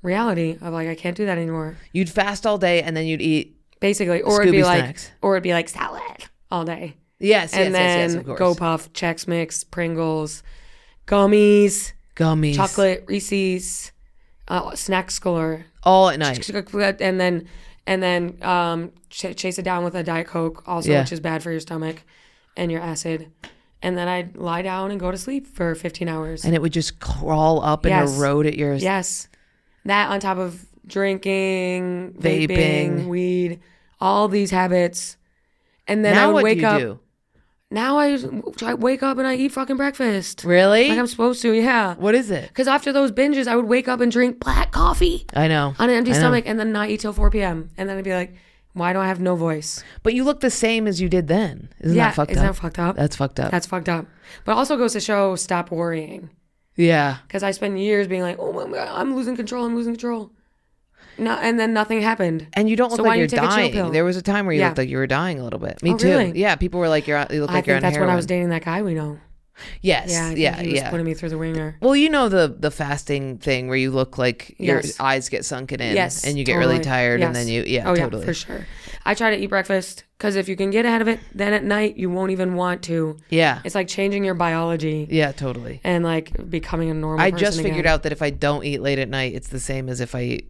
reality of like I can't do that anymore. You'd fast all day and then you'd eat basically, or it'd be like salad all day. Yes, and then of course. Go Puff, Chex Mix, Pringles, gummies, chocolate, Reese's, snack score, all at night, and then chase it down with a Diet Coke, also, which is bad for your stomach and your acid. And then I'd lie down and go to sleep for 15 hours. And it would just crawl up and erode at yours. Yes. That on top of drinking, vaping, weed, all these habits. And then I would wake up. Do? Now I wake up and I eat fucking breakfast. Really? Like I'm supposed to, yeah. What is it? Because after those binges, I would wake up and drink black coffee. I know. On an empty stomach and then not eat till 4 p.m. And then I'd be like, why do I have no voice? But you look the same as you did then. Isn't that fucked up? Isn't that fucked up? That's fucked up. That's fucked up. But also goes to show, stop worrying. Yeah. Because I spent years being like, oh my God, I'm losing control. No, and then nothing happened. And you don't look like you're dying. There was a time where you looked like you were dying a little bit. Me too. Really? Yeah, people were like, you look like you're on heroin. I think that's when I was dating that guy we know. Yes. Yeah. He was putting me through the ringer. Well, you know the fasting thing where you look like your eyes get sunken in and you get really tired and then you, totally. Yeah, for sure. I try to eat breakfast because if you can get ahead of it, then at night you won't even want to. Yeah. It's like changing your biology. Yeah, totally. And like becoming a normal person I just figured out that if I don't eat late at night, it's the same as if I eat.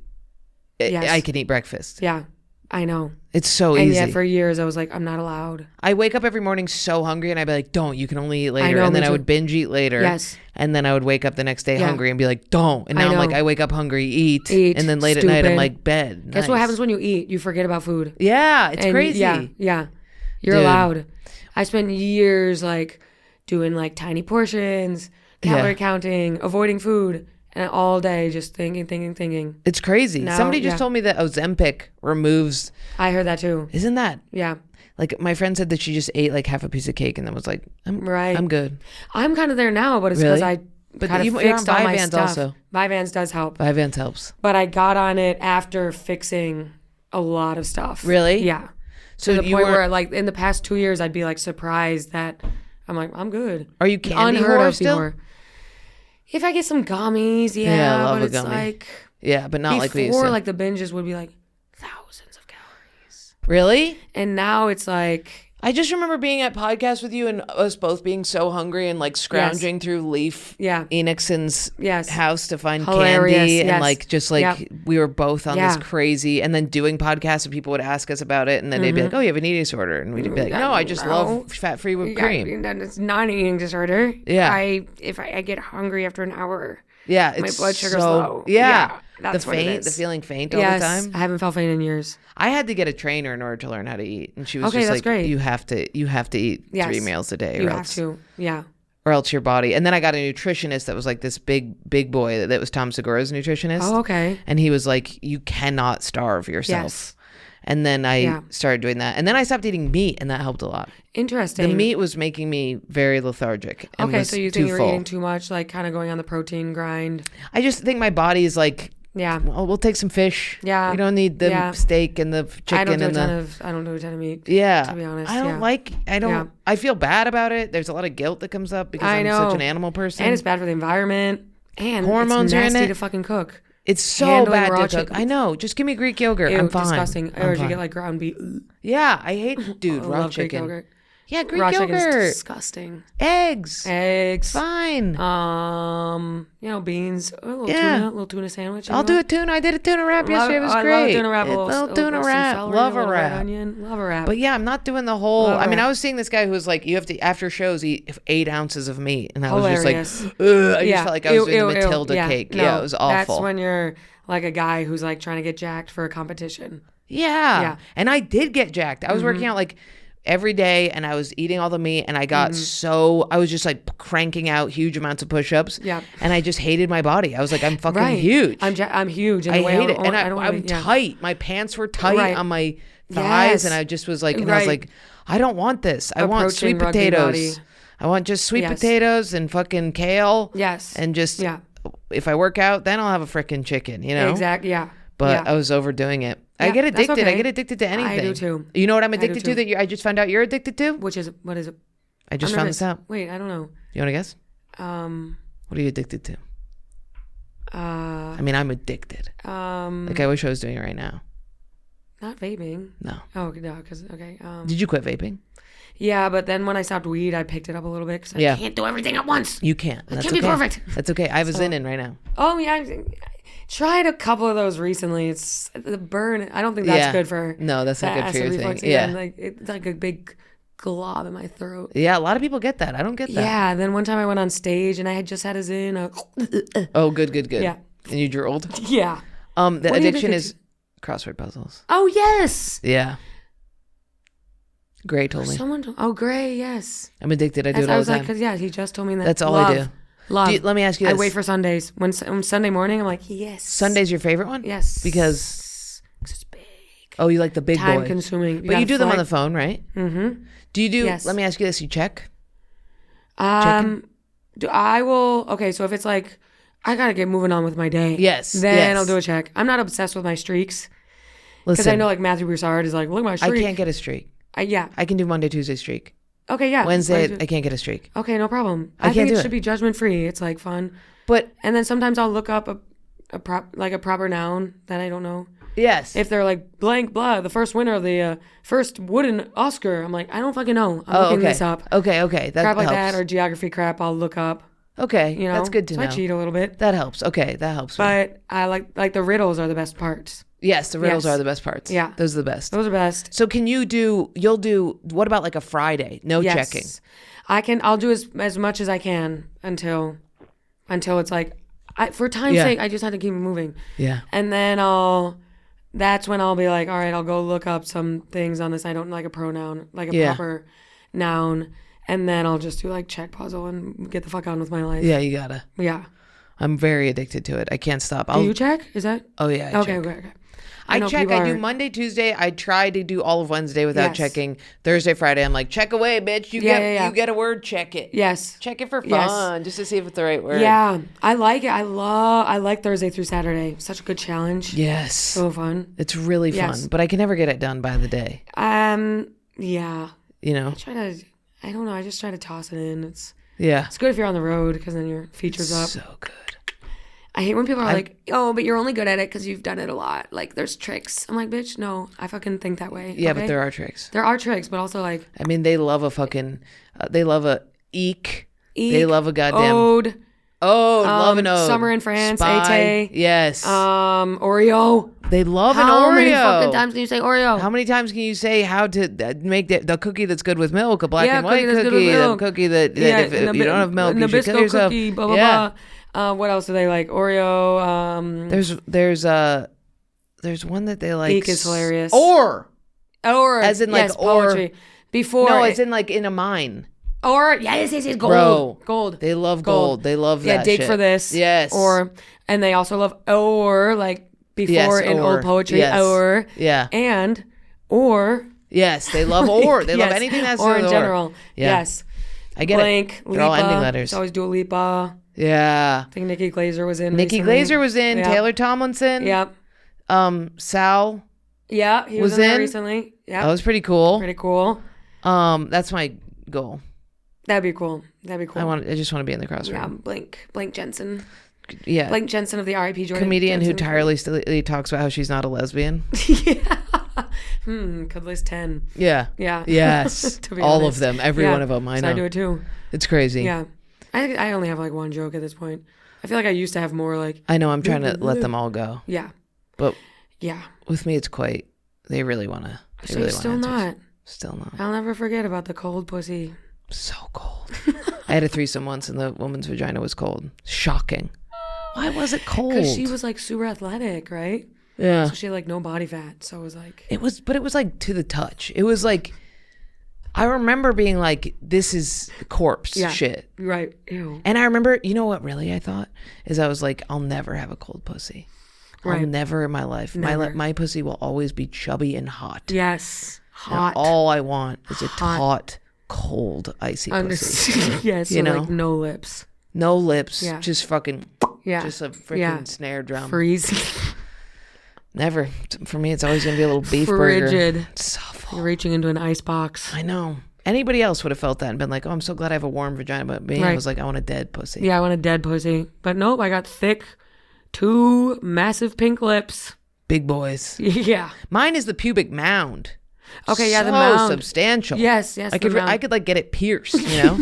I can eat breakfast. Yeah, I know. It's so easy. And yet for years I was like, I'm not allowed. I wake up every morning so hungry and I'd be like, don't, you can only eat later. And then I would binge eat later. Yes. And then I would wake up the next day hungry and be like, don't. And now I'm like, I wake up hungry, eat. And then late at night I'm like, bed. Guess what happens when you eat? You forget about food. Yeah, it's crazy. Yeah. You're allowed. I spent years like doing like tiny portions, calorie counting, avoiding food. And all day just thinking. It's crazy. Now, somebody just told me that Ozempic removes. I heard that too. Isn't that? Yeah. Like my friend said that she just ate like half a piece of cake and then was like, I'm good. I'm kind of there now, but it's because I kind of fixed all my stuff. Also. Vyvanse does help. Vyvanse helps. But I got on it after fixing a lot of stuff. Really? Yeah. So to the point where like in the past 2 years, I'd be like surprised that I'm like, I'm good. Are you candy whore still? Before. If I get some gummies, I love but it's gummy. Like but not like we used to. Before, like the binges would be like thousands of calories. Really? And now it's like I just remember being at podcasts with you and us both being so hungry and like scrounging through Leaf Enixon's house to find candy and like just like we were both on this crazy and then doing podcasts and people would ask us about it and then they'd be like, oh, you have an eating disorder, and we'd be like, no, I just love fat-free whipped cream. It's not an eating disorder. Yeah. If I get hungry after an hour, my blood sugar's low. Yeah. That's what it is. The feeling faint all the time. I haven't felt faint in years. I had to get a trainer in order to learn how to eat, and she was Okay, just that's like, great. you have to eat 3 meals a day, You or have else, to. Yeah. or else your body. And then I got a nutritionist that was like this big boy that was Tom Segura's nutritionist. Oh, okay. And he was like, you cannot starve yourself. Yes. And then I started doing that, and then I stopped eating meat, and that helped a lot. Interesting. The meat was making me very lethargic. And Okay, was so you too think you were full. eating too much, like kind of going on the protein grind? I just think my body is like, Yeah. well, we'll take some fish. Yeah. We don't need the steak and the chicken. I don't do and I don't do a ton of meat. Yeah. To be honest. I don't I feel bad about it. There's a lot of guilt that comes up because I'm such an animal person. And it's bad for the environment. And hormones it's are in nasty it. to fucking cook. It's so Handling bad raw to cook. chicken. I know. Just give me Greek yogurt. Ew, I'm fine. disgusting. I'm Or you fine. get like ground beef. Yeah, I hate, dude, I raw love chicken. Greek yogurt. Yeah, Greek Raw yogurt. chicken's disgusting. Eggs. Eggs. Fine. Beans. A little tuna sandwich. I'll do a tuna. I did a tuna wrap yesterday. It was I great. love tuna wrap. Little tuna wrap. Love a wrap. Onion. Love a wrap. But yeah, I'm not doing the whole. Love a I mean, wrap. I was seeing this guy who was like, you have to after shows eat 8 ounces of meat, and I was Hilarious. just like, ugh, I just felt like I was doing the Matilda Yeah. cake. No, Yeah, it was awful. That's when you're like a guy who's like trying to get jacked for a competition. Yeah. And I did get jacked. I was working out like every day, and I was eating all the meat, and I got I was just like cranking out huge amounts of push-ups. Yeah. And I just hated my body. I was like, I'm fucking huge. I'm huge. I hate it. And I'm tight. My pants were tight on my thighs, Yes. and I just was like, I was like, I don't want this. I want sweet Approaching rugby potatoes. body. I want just sweet Yes. potatoes and fucking kale. Yes. And just, Yeah. if I work out, then I'll have a freaking chicken, you know? Exactly. Yeah. But yeah. I was overdoing it. I Yeah, get that's addicted. I okay. get addicted to anything. I do too. You know what I'm I do addicted to too. that I just found out you're addicted to? What is it? I just I'm found nervous. this out. Wait, I don't know. You want to guess? What are you addicted to? I mean, I'm addicted. Like, I wish I was doing it right now. Not vaping. No. Oh, no, because, okay. Did you quit vaping? Yeah, but then when I stopped weed, I picked it up a little bit because I can't do everything at once. You can't. That's can't be okay. perfect. That's okay. I have a Zyn in right now. Oh, yeah. I tried a couple of those recently. It's the burn. I don't think that's good for No, that's not the good for your acid thing. reflux. Yeah. And like, it's like a big glob in my throat. Yeah, a lot of people get that. I don't get that. Yeah. And then one time I went on stage and I had just had a Zyn. Oh, good. Yeah. And you drooled? Yeah. The What are you addiction addicted is crossword puzzles. Oh, yes. Yeah. Gray told me. Oh, Gray, yes. I'm addicted. I do it I all was the like, time. because yeah, he just told me that. That's all I do. Love. Let me ask you this. I wait for Sundays. When Sunday morning, I'm like, yes. Sunday's your favorite one? Yes. Because it's big. oh, you like the big Time boy. consuming. But you do them on the phone, right? Mm-hmm. Do you do? Yes. Let me ask you this: you check? Do I will? Okay, so if it's like I gotta get moving on with my day, Yes, then yes. I'll do a check. I'm not obsessed with my streaks because Listen, I know like Matthew Broussard is like, look at my I streak. can't get a streak. Yeah. I can do Monday, Tuesday streak. Okay. Yeah. Wednesday, I can't get a streak. Okay, no problem. I think can't do it it. should be judgment free. It's like fun. But And then sometimes I'll look up a proper noun that I don't know. yes, If they're like blank blah, the first winner of the first wooden Oscar, I'm like, I don't fucking know. I'm looking okay. this up. Okay, that Crap like helps. that or geography crap, I'll look up. Okay, You know, that's good to so know. I cheat a little bit, That helps. Okay, that helps. me. but I like the riddles are the best parts. Yes, the riddles Yes. are the best parts. Yeah. Those are the best. Those are best. So can you'll do, what about like a Friday? No Yes. checking. I'll do as much as I can until it's like, for time's Yeah. sake, I just had to keep moving. Yeah. And then that's when I'll be like, all right, I'll go look up some things on this. I don't like a pronoun, like a proper noun. And then I'll just do like check puzzle and get the fuck on with my life. Yeah, you gotta. Yeah. I'm very addicted to it. I can't stop. Do you check? Is that? Oh yeah. I Okay, check. okay. I know check. people I do are- Monday, Tuesday. I try to do all of Wednesday without Yes. checking. Thursday, Friday, I'm like, check away, bitch. You get a word. Check it. Yes. Check it for Yes. fun, just to see if it's the right word. Yeah. I like it. I like Thursday through Saturday. Such a good challenge. Yes. So fun. It's really fun, Yes. but I can never get it done by the day. Yeah. You know. I don't know. I just try to toss it in. It's Yeah. good if you're on the road because then your feature's up. So good. I hate when people are like, oh, but you're only good at it because you've done it a lot. Like, there's tricks. I'm like, bitch, no. I fucking think that way. Yeah, okay? but there are tricks. There are tricks, but also like... I mean, they love a fucking. They love a eek. They love a goddamn. Ode. Love an ode. Summer in France. Spy. Ate. Yes. Oreo. They love an How Oreo. many fucking times can you say Oreo? How many times can you say how to make the cookie that's good with milk, a black and white cookie that's good cookie, with the milk. cookie that if you don't have milk, you should kill Nabisco yourself. cookie, blah, blah, yeah. What else do they like? Oreo. There's one that they like. Geek is hilarious. Or as in like yes, poetry. Before no, as in like in a mine. Or yes, gold. Bro, Gold. They love gold. They love that. Yeah, dig shit. for this. Yes. And they also love or like before in old poetry. Yes. Or yeah. And or yes, they love or. They love anything that's or in general. Yeah. Yes. I get Blank, it. They're all ending letters. It's always Dua Lipa. Yeah. I think Nikki Glaser was in. Nikki recently. Glaser was in. Yep. Taylor Tomlinson. Yep. Sal. Yeah, he was in there recently. Yeah. That was pretty cool. Pretty cool. That's my goal. That'd be cool. I just want to be in the crossword. Yeah, blank Jensen. Yeah. Blank Jensen of the R.I.P. Jordan. Comedian Jensen. who tirelessly talks about how she's not a lesbian. Yeah. Could list 10. Yeah. Yeah. Yes. To be all honest. of them. Every one of them. I know. I do it too. It's crazy. Yeah. I only have like one joke at this point. I feel like I used to have more like. I know. I'm trying to let them all go. Yeah. But yeah. With me, it's quite. They really want to. So really still not. Still not. I'll never forget about the cold pussy. So cold. I had a threesome once and the woman's vagina was cold. Shocking. Why was it cold? Because she was like super athletic, right? Yeah. So she had like no body fat. So it was like. It was like to the touch. It was like. I remember being like, this is corpse shit. Right. Ew. And I remember, you know what really I thought? Is I was like, I'll never have a cold pussy. Right. I'll never in my life. My pussy will always be chubby and hot. Yes. Hot. And all I want is a taut, cold, icy pussy. Yes. You know? Like no lips. No lips. Yeah. Just fucking. Yeah. Just a freaking snare drum. Freezing. Never. For me, it's always going to be a little beef burger. Frigid. So full. You're reaching into an ice box. I know. Anybody else would have felt that and been like, oh, I'm so glad I have a warm vagina. But me, I was like, I want a dead pussy. Yeah, I want a dead pussy. But nope, I got thick, 2 massive pink lips. Big boys. Yeah. Mine is the pubic mound. Okay, yeah, so the mound. Substantial. Yes. I could like get it pierced, you know?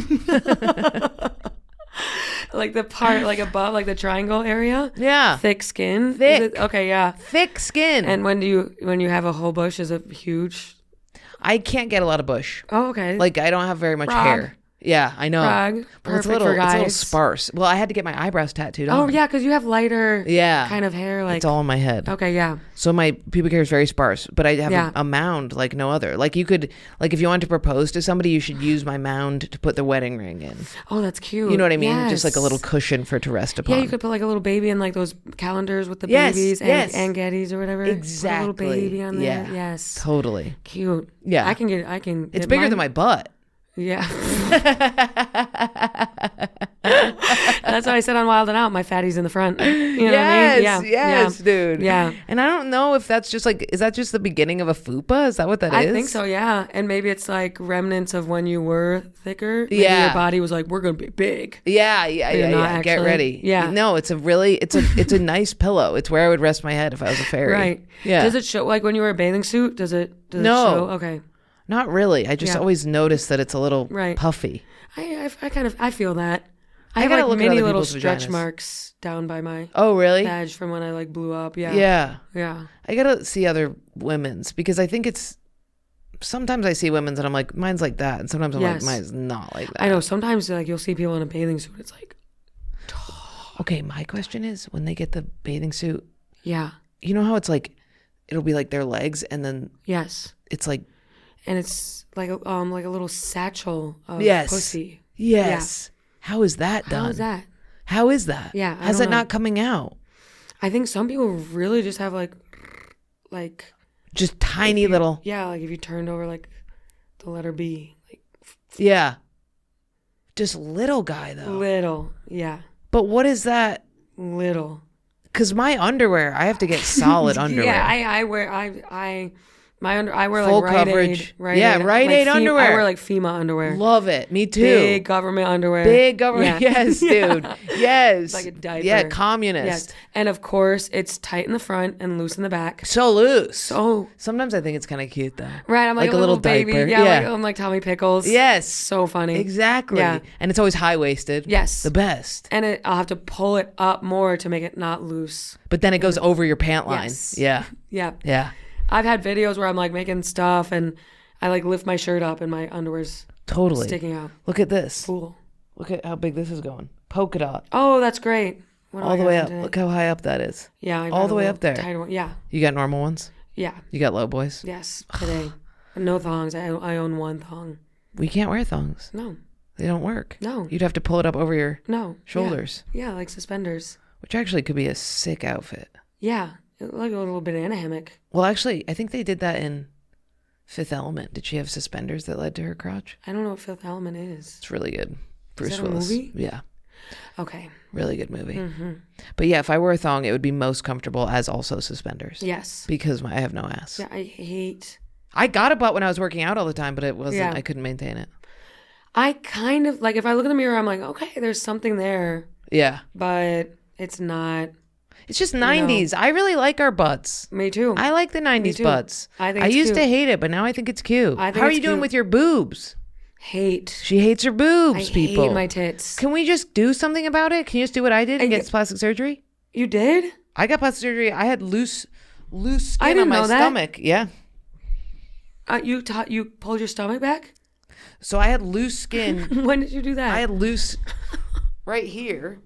Like the part like above, like the triangle area. Yeah. Thick skin. Thick. Okay, yeah. Thick skin. And when you have a whole bush, is it huge? I can't get a lot of bush. Oh, okay. Like I don't have very much hair. Yeah, I know. Perfect it's for guys. It's a little sparse. Well, I had to get my eyebrows tattooed on. Oh, yeah, because you have lighter kind of hair. Like it's all in my head. Okay, yeah. So my pubic hair is very sparse, but I have a mound like no other. Like you could, like if you want to propose to somebody, you should use my mound to put the wedding ring in. Oh, that's cute. You know what I mean? Yes. Just like a little cushion for it to rest upon. Yeah, you could put like a little baby in like those calendars with the babies and Gettys or whatever. Exactly. Put a little baby on there. Yeah. Yes. Totally. Cute. Yeah. I can. It's bigger than my butt. Yeah. That's what I said on Wild and Out. My fatty's in the front. You know what I mean? Yeah. Yes, dude. Yeah. And I don't know if that's just like, is that just the beginning of a fupa? Is that what that is? I think so, yeah. And maybe it's like remnants of when you were thicker. Maybe your body was like, we're going to be big. Yeah. Actually. Get ready. Yeah. No, it's a nice pillow. It's where I would rest my head if I was a fairy. Right. Yeah. Does it show, like when you wear a bathing suit, does it No. show? Okay. Not really. I just always notice that it's a little puffy. I feel that. I have gotta like look at many other little people's stretch vaginas. marks down by my badge from when I like blew up. Yeah. Yeah. I gotta see other women's because I think it's sometimes I see women's and I'm like, mine's like that, and sometimes I'm like, mine's not like that. I know. Sometimes like you'll see people in a bathing suit. It's like, okay. My question is, when they get the bathing suit, yeah, you know how it's like, it'll be like their legs, and then it's like. And it's like a little satchel of pussy. Yes. Yeah. How is that done? How is that? Yeah. How's that not coming out? I think some people really just have like just tiny little. Yeah, like if you turned over like the letter B. Like. Yeah. Just little guy though. Little. Yeah. But what is that? Little. Because my underwear, I have to get solid underwear. Yeah, I wear I wear full like Rite coverage. Aid, Rite Aid, Rite Aid underwear. I wear like FEMA underwear. Love it. Me too. Big government underwear. Big government. Yeah. Yes, dude. Yes. It's like a diaper. Yeah, communist. Yes. And of course, it's tight in the front and loose in the back. So loose. So sometimes I think it's kind of cute though. Right. I'm like a little baby. Diaper. Yeah. Like, I'm like Tommy Pickles. Yes. So funny. Exactly. Yeah. And it's always high waisted. Yes. The best. And I'll have to pull it up more to make it not loose. But then it goes over your pant line. Yes. Yeah. Yeah. Yeah. I've had videos where I'm like making stuff and I like lift my shirt up and my underwear's totally sticking out. Look at this. Cool. Look at how big this is going. polka dot. Oh, that's great. What do All I the got way up. today? Look how high up that is. Yeah. I all got the a way little up there. tighter one. Yeah. You got normal ones? Yeah. You got low boys? Yes. Today. No thongs. I own one thong. We can't wear thongs. No. They don't work. No. You'd have to pull it up over your shoulders. Yeah, like suspenders. Which actually could be a sick outfit. Yeah. Like a little banana hammock. Well, actually, I think they did that in Fifth Element. Did she have suspenders that led to her crotch? I don't know what Fifth Element is. It's really good. Bruce Is that a Willis. movie? Yeah. Okay. Really good movie. Mm-hmm. But yeah, if I wore a thong, it would be most comfortable as also suspenders. Yes. Because I have no ass. Yeah, I hate... I got a butt when I was working out all the time, but it wasn't, Yeah. I couldn't maintain it. I kind of, like, if I look in the mirror, I'm like, okay, there's something there, Yeah. but it's not. It's just 90s. I really like our butts. Me too. I like the 90s too. butts. I think I it's used to cute. hate it, but now I think it's cute. I think How are it's you doing cute. with your boobs? Hate. She hates her boobs, I people. hate my tits. Can we just do something about it? Can you just do what I did and get plastic surgery? You did? I got plastic surgery. I had loose I skin didn't on my know that. stomach. Yeah. You pulled your stomach back? So I had loose skin. When did you do that? I had loose right here.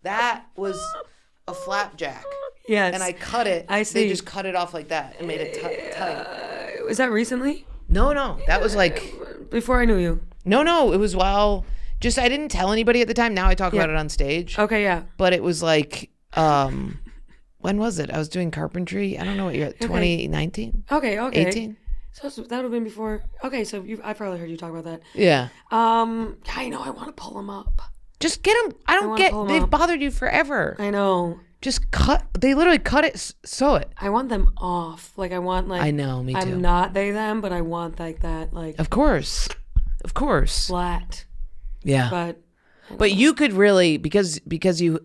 That was a flapjack. Yes. And I cut it. I see. They just cut it off like that and made it tight. Was that recently? No. That was like... Before I knew you. No. It was while... Just, I didn't tell anybody at the time. Now I talk about it on stage. Okay, yeah. But it was like... when was it? I was doing carpentry. I don't know what year. 2019? Okay. 18? So that would have been before. Okay, so I've probably heard you talk about that. Yeah. I know. I want to pull them up. Just get them. I don't wanna get... pull 'em They've up. bothered you forever. I know. Just cut... They literally cut it, sew it. I want them off. Like, I want, like... I know, me too. I'm not they, them, but I want, like, that, like... Of course. Flat. Yeah. But you could really, because you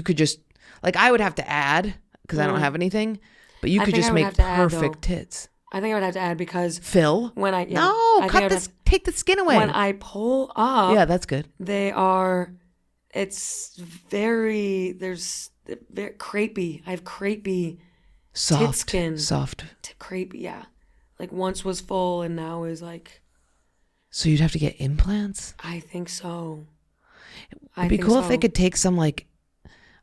could just, like, I would have to add, because I don't have anything, but you I could think just I would make have to add, perfect though. tits. I think I would have to add because... Fill? When I... Yeah, No, I think I cut would this, have- take the skin away. When I pull up... Yeah, that's good. They are... It's very... There's... Very crepey. I have crepey... Soft. skin. Soft. Crepey, yeah. Like, once was full and now is, like... So you'd have to get implants? I think so. It'd be cool if they could take some, like,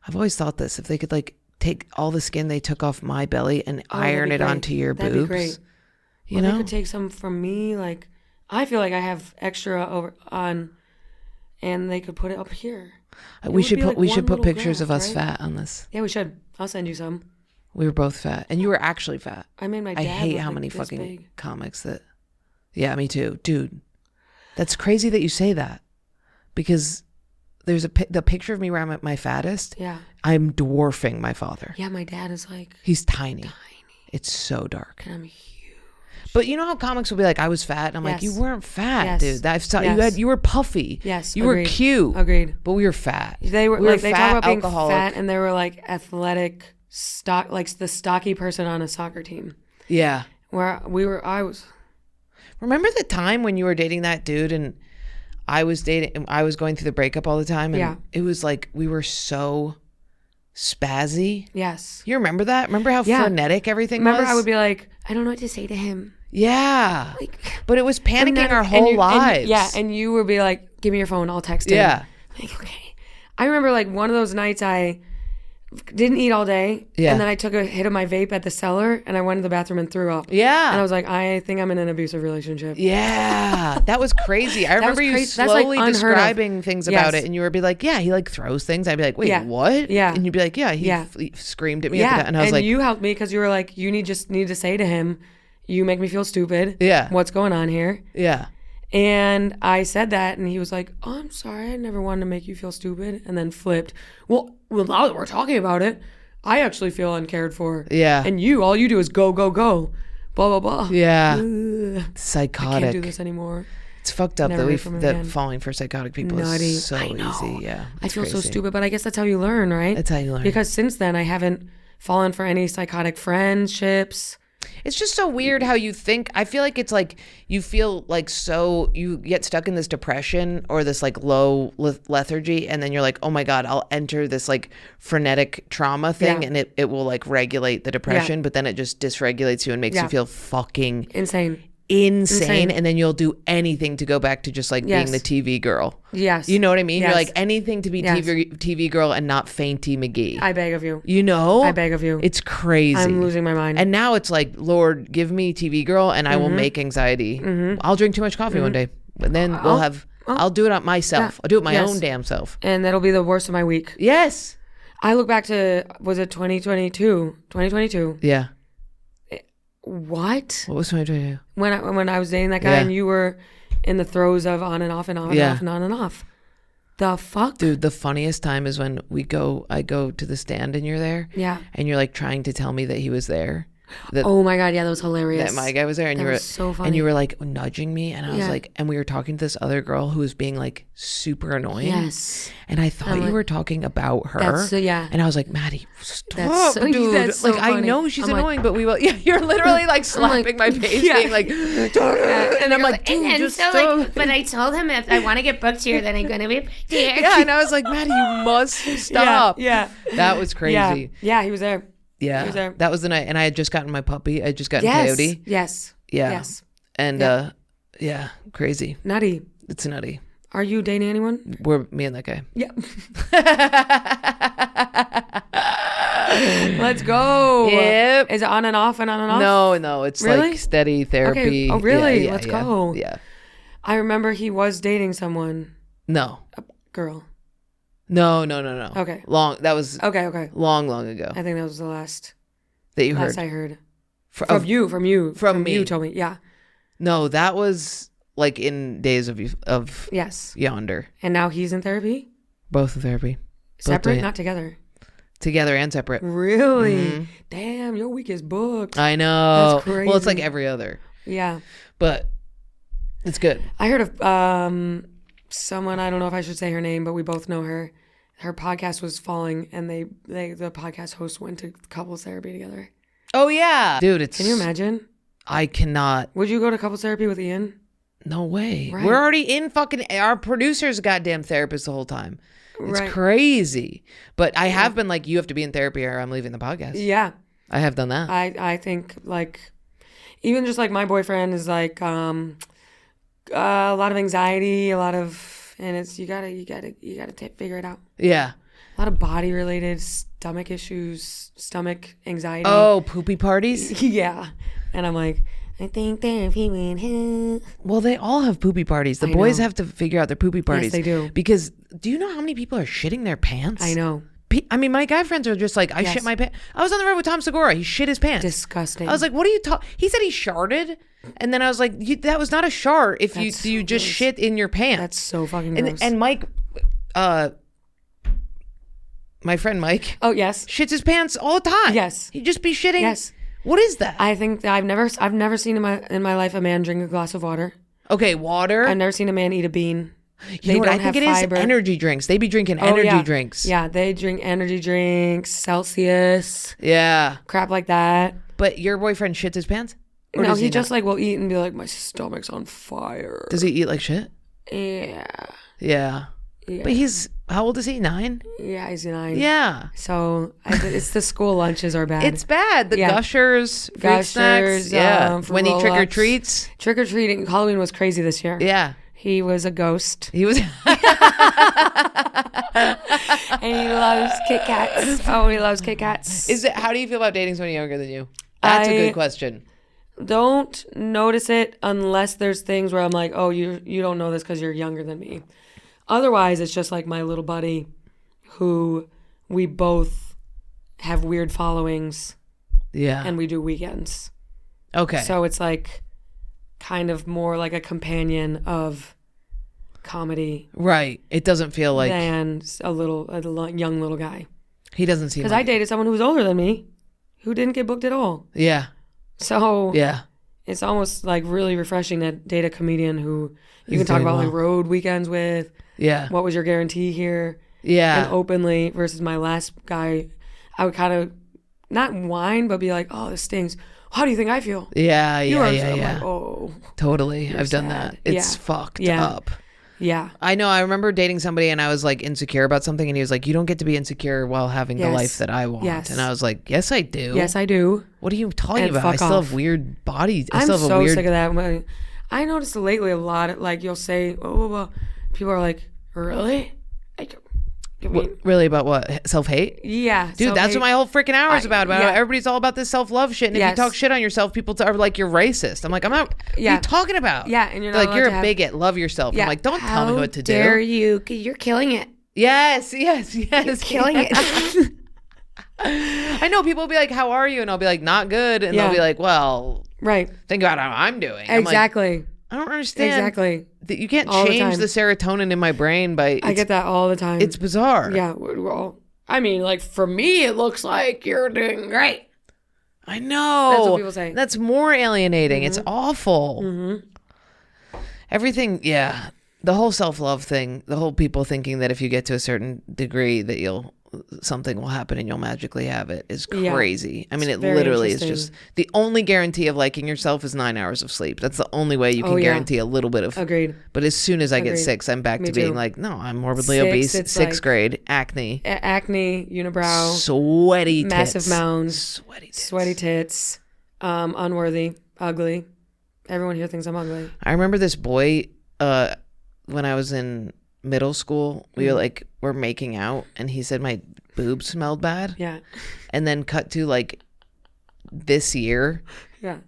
I've always thought this, if they could, like, take all the skin they took off my belly and iron it onto your boobs. That'd be great. You know? They could take some from me. Like, I feel like I have extra over on, and they could put it up here. We should put one little pictures of graph, us right? fat on this. Yeah, we should. I'll send you some. We were both fat, and you were actually fat. I made my dad I hate look how like many this fucking big. comics that. Yeah, me too, dude. That's crazy that you say that, because there's the picture of me where I'm at my fattest. Yeah. I'm dwarfing my father. Yeah, my dad is like He's tiny. It's so dark. and I'm huge. But you know how comics will be like, I was fat, and I'm like, Yes. you weren't fat, Yes. dude. I've saw Yes. you were puffy. Yes, you agreed. were cute. Agreed. But we were fat. They were We like they talk fat, about being alcoholic. fat, and they were like athletic, like the stocky person on a soccer team. Yeah. Where I was. Remember the time when you were dating that dude and I was going through the breakup all the time, and Yeah. it was like we were so spazzy. Yes. You remember that? Remember how Yeah. frenetic everything Remember, was? I would be like, I don't know what to say to him. Yeah. Like, But it was panicking and then- our and whole you- lives. and you would be like, give me your phone, I'll text him. Yeah. Like, okay. I remember like one of those nights I didn't eat all day. Yeah. And then I took a hit of my vape at the cellar and I went to the bathroom and threw up. Yeah. And I was like, I think I'm in an abusive relationship. Yeah, that was crazy. I remember you crazy. That's, like, slowly unheard of. describing things about Yes. it, and you would be like, "Yeah, he like throws things." I'd be like, "Wait, Yeah. what?" Yeah. and you'd be like, "Yeah, he, Yeah. he screamed at me." Yeah. At the, and I was like, you helped me because you were like, just need to say to him, you make me feel stupid. Yeah. What's going on here? "Yeah, And I said that, and he was like, "Oh, I'm sorry. I never wanted to make you feel stupid." And then flipped. Well, now that we're talking about it, I actually feel uncared for. Yeah. And all you do is go, go, go. Blah, blah, blah. yeah." Ugh. Psychotic. I can't do this anymore. It's fucked up Never that heard from him that again. falling for psychotic people Nutty. is so I know. easy. Yeah, I it's feel so crazy. stupid, but I guess that's how you learn, right? That's how you learn. Because since then, I haven't fallen for any psychotic friendships. It's just so weird how you think. I feel like it's like you feel like you get stuck in this depression or this like low lethargy, and then you're like, oh my God, I'll enter this like frenetic trauma thing, Yeah. and it will like regulate the depression, but then it just dysregulates you and makes Yeah. you feel fucking Insane. insane. And then you'll do anything to go back to just like being the TV girl. Yes. You know what I mean? Yes. You're like anything to be TV girl and not Fainty McGee. I beg of you. You know? I beg of you. It's crazy. I'm losing my mind. And now it's like, Lord, give me TV girl and I will make anxiety. I'll drink too much coffee one day. But then I'll do it on myself. I'll do it my own damn self. And that'll be the worst of my week. Yes. I look back to, was it 2022? 2022. Yeah. What? What was 2022? When I was dating that guy and you were in the throes of on and off and on and off and on and off. The fuck? Dude, the funniest time is when I go to the stand and you're there. Yeah. And you're like trying to tell me that he was there. Oh my God, yeah, that was hilarious. That my guy was there, and that you were was so funny. And you were like nudging me, and I was like, and we were talking to this other girl who was being like super annoying. Yes. And I thought you were talking about her. And I was and Maddie, stop, dude. That's so like funny. I know she's annoying, but we will. Yeah, you're literally like slapping my face, being like, and I'm like, dude, just stop. But I told him if I want to get booked here, then I'm gonna be booked here. Yeah, and I was like, Maddie, you must stop. Yeah. That was crazy. Yeah, he was there. Yeah, that was the night, and I had just gotten my puppy. I had just gotten Yes. Coyote. Yes. Yeah. Yes. And yeah, crazy. Nutty. It's nutty. Are you dating anyone? We're me and that guy. Yeah. Let's go. Yep. Is it on and off and on and off? No, it's Really? like steady therapy. Okay. Oh, really? Yeah, Let's yeah, go. Yeah. I remember he was dating someone. No. A girl. No. Okay. That was Okay. long ago I think that was the last that you last heard. I heard. From you. From me. You told me. Yeah. No, that was like in days of Yes. Yonder. And now he's in therapy? Both in therapy. Separate? Not together. Together and separate. Really? Damn, your week is booked. I know. That's crazy. Well, it's like every other. Yeah. But it's good. I heard of someone, I don't know if I should say her name, but we both know her. Her podcast was falling, and the podcast host went to couples therapy together. Oh yeah, dude. Can you imagine? I cannot. Would you go to couples therapy with Ian? No way. Right. We're already in fucking our producer's goddamn therapist the whole time. It's Right. crazy. But I have been like, you have to be in therapy or I'm leaving the podcast. Yeah. I have done that. I think like even just like my boyfriend is like a lot of anxiety, and it's you gotta figure it out. Yeah. A lot of body related stomach issues, stomach anxiety. Oh, poopy parties? Yeah. And I'm like, I think therapy would help. Well, they all have poopy parties. The I boys know. have to figure out their poopy parties. they do. Because do you know how many people are shitting their pants? I know. I mean, my guy friends are just like, I Yes. shit my pants. I was on the road with Tom Segura. He shit his pants. Disgusting. I was like, what are you talking? He said he sharted. And then I was like, that was not a shart if That's you so just gross. shit in your pants. That's so fucking gross. And Mike, my friend Mike, oh yes. shits his pants all the time. Yes. He'd just be shitting. Yes. What is that? I think that I've never seen in my life a man drink a glass of water. Okay, water. I've never seen a man eat a bean. You know what I think it is? Energy drinks. They be drinking energy drinks. Yeah, they drink energy drinks, Celsius, Yeah. crap like that. But your boyfriend shits his pants? Or No, does he just not? like will eat and be like, my stomach's on fire. Does he eat like shit? Yeah. Yeah. Yeah. But how old is he? 9? Yeah, he's 9. Yeah. So it's the school lunches are bad. It's bad. The Yeah. Gushers, fruit snacks. Yeah. fruit When he trick or roll-ups. treats. Trick or treating. Halloween was crazy this year. Yeah. He was a ghost. He was. And he loves Kit Kats. Oh, he loves Kit Kats. How do you feel about dating someone younger than you? That's a good question. Don't notice it unless there's things where I'm like, oh, you don't know this because you're younger than me. Otherwise, it's just like my little buddy who we both have weird followings Yeah. and we do weekends. Okay. So it's like kind of more like a companion of comedy Right. It doesn't feel like than a young little guy. he doesn't seem Because like I dated someone who was older than me who didn't get booked at all. Yeah. So Yeah. it's almost like really refreshing to date a comedian who you Who's can talk doing about well. like road weekends with. Yeah. What was your guarantee here? Yeah. And openly versus my last guy, I would kind of not whine, but be like, oh, this stings. How do you think I feel? Yeah. You Yeah. are- Yeah. I'm Yeah. like, oh. Totally. I've done sad. that. It's Yeah. fucked Yeah. up. Yeah. I know. I remember dating somebody and I was like insecure about something, and he was like, "You don't get to be insecure while having the Yes. life that I want." Yes. And I was like, "Yes, I do." Yes, I do. What are you talking And about? I fuck still off. have weird bodies. I I'm still have so a weird. sick of that. I noticed lately a lot. Like you'll say, "Oh, well," people are like, "Really?" Like, you mean, Really about what? Self-hate? yeah, Dude, that's what my whole freaking hour is about. yeah. Everybody's all about this self-love shit. And if you Yes. talk shit on yourself, people are like, you're racist. I'm like, I'm not. What are Yeah. you talking about? Yeah, and you're They're not like, you're allowed a to have- bigot. Love yourself. Yeah. I'm like, don't tell me what to Dare do. you? 'Cause you're killing it. Yes. Killing it. I know people will be like, how are you? And I'll be like, not good. And Yeah. they'll be like, well, Right. think about how I'm doing. I'm like, Exactly. I don't understand. Exactly. That you can't All the change time. the serotonin in my brain by. I get that all the time. It's bizarre. yeah. Well, I mean, like for me, it looks like you're doing great. I know. That's what people say. That's more alienating. It's Mm-hmm. awful. Everything, yeah. The whole self-love thing, the whole people thinking that if you get to a certain degree that something will happen and you'll magically have it is Yeah. crazy. I mean, It's it very literally is interesting. just the only guarantee of liking yourself is 9 hours of sleep. That's the only way you can Oh, yeah. guarantee a little bit of. Agreed. But as soon as I get Agreed. 6, I'm back Me to being too. like, no, I'm morbidly 6, obese. it's 6th like- grade, acne, Acne, unibrow, sweaty tits. massive mounds, Sweaty tits. sweaty tits, unworthy, ugly. Everyone here thinks I'm ugly. I remember this boy when I was in middle school. We were making out, and he said my boobs smelled bad. Yeah. And then cut to like this year, Yeah.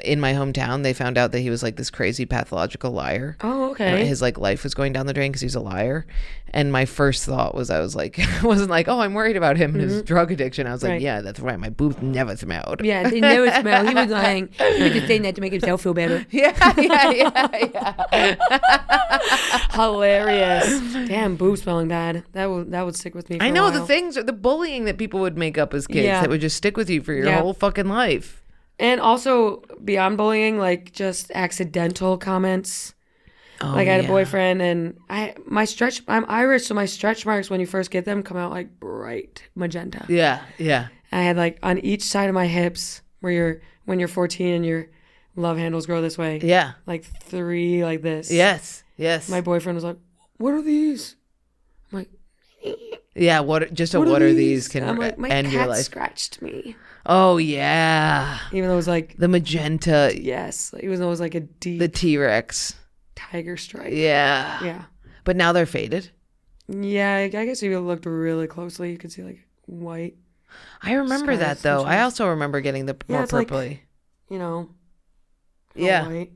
in my hometown, they found out that he was like this crazy pathological liar. Oh, And okay. his like life was going down the drain because he's a liar. And my first thought was, I was like, I wasn't like, oh, I'm worried about him and his drug addiction. I was like, Right. yeah, that's right. My boobs never smelled. Yeah, they never smell. He was lying. He was just saying that to make himself feel better. Yeah. Hilarious. Damn, boob smelling bad. That would stick with me. For I a know while. the bullying that people would make up as kids Yeah. that would just stick with you for your Yeah. whole fucking life. And also beyond bullying, like just accidental comments. Oh, Like I had a yeah. boyfriend, and I'm Irish, so my stretch marks when you first get them come out like bright magenta. Yeah. Yeah. I had like on each side of my hips when you're 14 and your love handles grow this way. Yeah. Like 3 like this. Yes. Yes. My boyfriend was like, "What are these?" I'm like, Yeah. What are these can I'm like, my end your cat life. scratched me. Oh yeah. Even though it was like, The magenta, yes, even though it was like a deep the T-Rex. tiger stripe. Yeah. Yeah. But now they're faded. Yeah, I guess if you looked really closely, you could see like white, I remember Scars, that though. I sometimes. also remember getting the Yeah, more it's like- purpley. you know. all Yeah. White.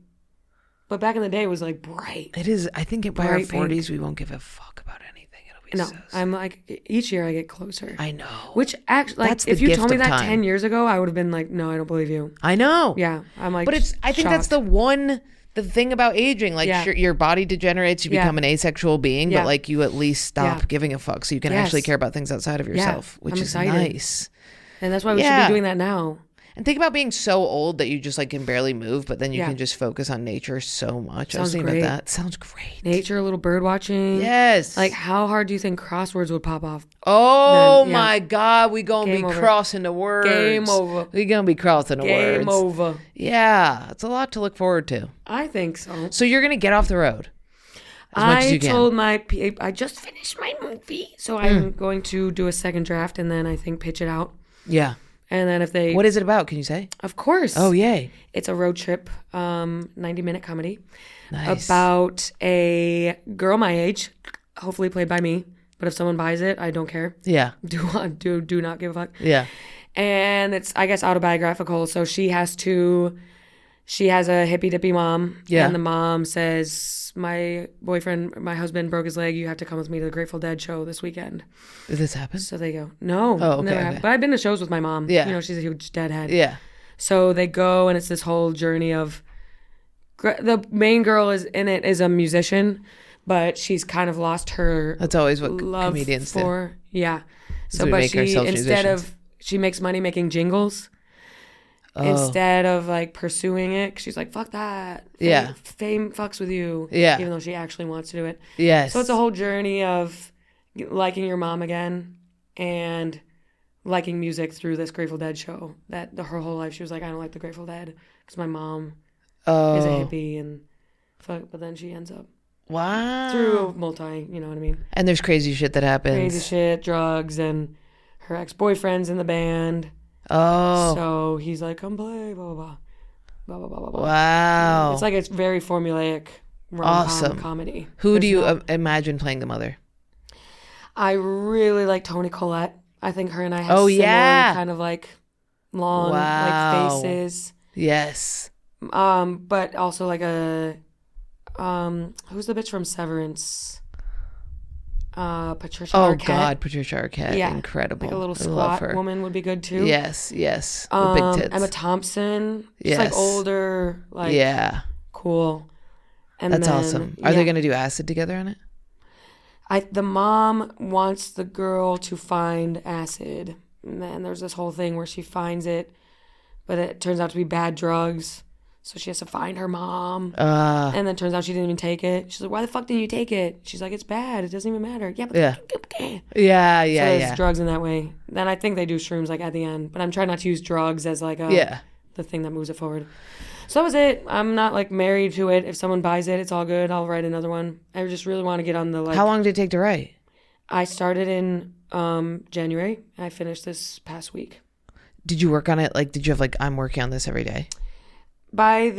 But back in the day, it was like bright. It is. I think by our Bright pink. 40s, we won't give a fuck about anything. It'll be No, so. I'm like, each year I get closer. I know. Which actually, like, That's the if you gift told me of that time. 10 years ago, I would have been like, no, I don't believe you. I know. Yeah. I'm like, But it's. I think that's shocked. the thing about aging. Like Yeah. sure, your body degenerates, you Yeah. become an asexual being, Yeah. but like you at least stop Yeah. giving a fuck, so you can Yes. actually care about things outside of yourself, which I'm is excited. nice. And that's why we should Yeah. be doing that now. And think about being so old that you just like can barely move, but then you Yeah. can just focus on nature so much. I was Sounds thinking great. about that. Sounds great. Nature, a little bird watching. Yes. Like, how hard do you think crosswords would pop off? oh Then, yeah. my God, we gonna Game be over. crossing the words. Game over. We gonna be crossing the Game words. over. Yeah, it's a lot to look forward to. I think so. So you're gonna get off the road as much as you can. told I just finished my movie, so I'm going to do a second draft and then I think pitch it out. Yeah. And then if they, What is it about? Can you say? of course, Oh, yay. it's a road trip, 90-minute comedy Nice. about a girl my age, hopefully played by me. But if someone buys it, I don't care. Yeah. Do not give a fuck. Yeah. And it's, I guess, autobiographical. So she has a hippy dippy mom. Yeah. And the mom says, my husband broke his leg. You have to come with me to the Grateful Dead show this weekend. Did this happen? So they go, no. Oh, okay, never okay. happened. But I've been to shows with my mom. Yeah. You know, she's a huge Deadhead. Yeah. So they go, and it's this whole journey of, the main girl is a musician, but she's kind of lost her That's always what love comedians for, yeah. So, we but make she, ourselves instead musicians. of, she makes money making jingles. Oh. Instead of like pursuing it, 'cause she's like, fuck that. Yeah. Fame fucks with you. Yeah. Even though she actually wants to do it. do. Yes. So it's a whole journey of liking your mom again and liking music through this Grateful Dead show. That her whole life she was like, I don't like the Grateful Dead because my mom oh. is a hippie and fuck. But then she ends up Wow. through multi, you know what I mean? And there's crazy shit that happens. Crazy shit, drugs, and her ex-boyfriend's in the band. Oh. So he's like, come play, blah, blah, blah. Blah, blah, blah, blah, blah. Wow. It's like it's very formulaic rom-com comedy. Who do you There's imagine playing the mother? I really like Toni Collette. I think her and I have Oh, similar yeah. kind of like long Wow. like faces. Yes. But also like a who's the bitch from Severance? Patricia Oh Arquette. God, Patricia Arquette, Yeah. incredible. Like a little I love squat her. woman would be good too. Yes, with big tits. Emma Thompson. She's Yes. like older, like Yeah, cool. And that's then, awesome. Are they gonna do acid together on it? The mom wants the girl to find acid. And then there's this whole thing where she finds it, but it turns out to be bad drugs. So she has to find her mom. And then turns out she didn't even take it. She's like, why the fuck didn't you take it? She's like, it's bad. It doesn't even matter. Yeah, but Yeah. So Yeah. there's drugs in that way. Then I think they do shrooms like at the end. But I'm trying not to use drugs as like the thing that moves it forward. So that was it. I'm not like married to it. If someone buys it, it's all good. I'll write another one. I just really want to get on the like. How long did it take to write? I started in January. I finished this past week. Did you work on it? Like, did you have like, I'm working on this every day? There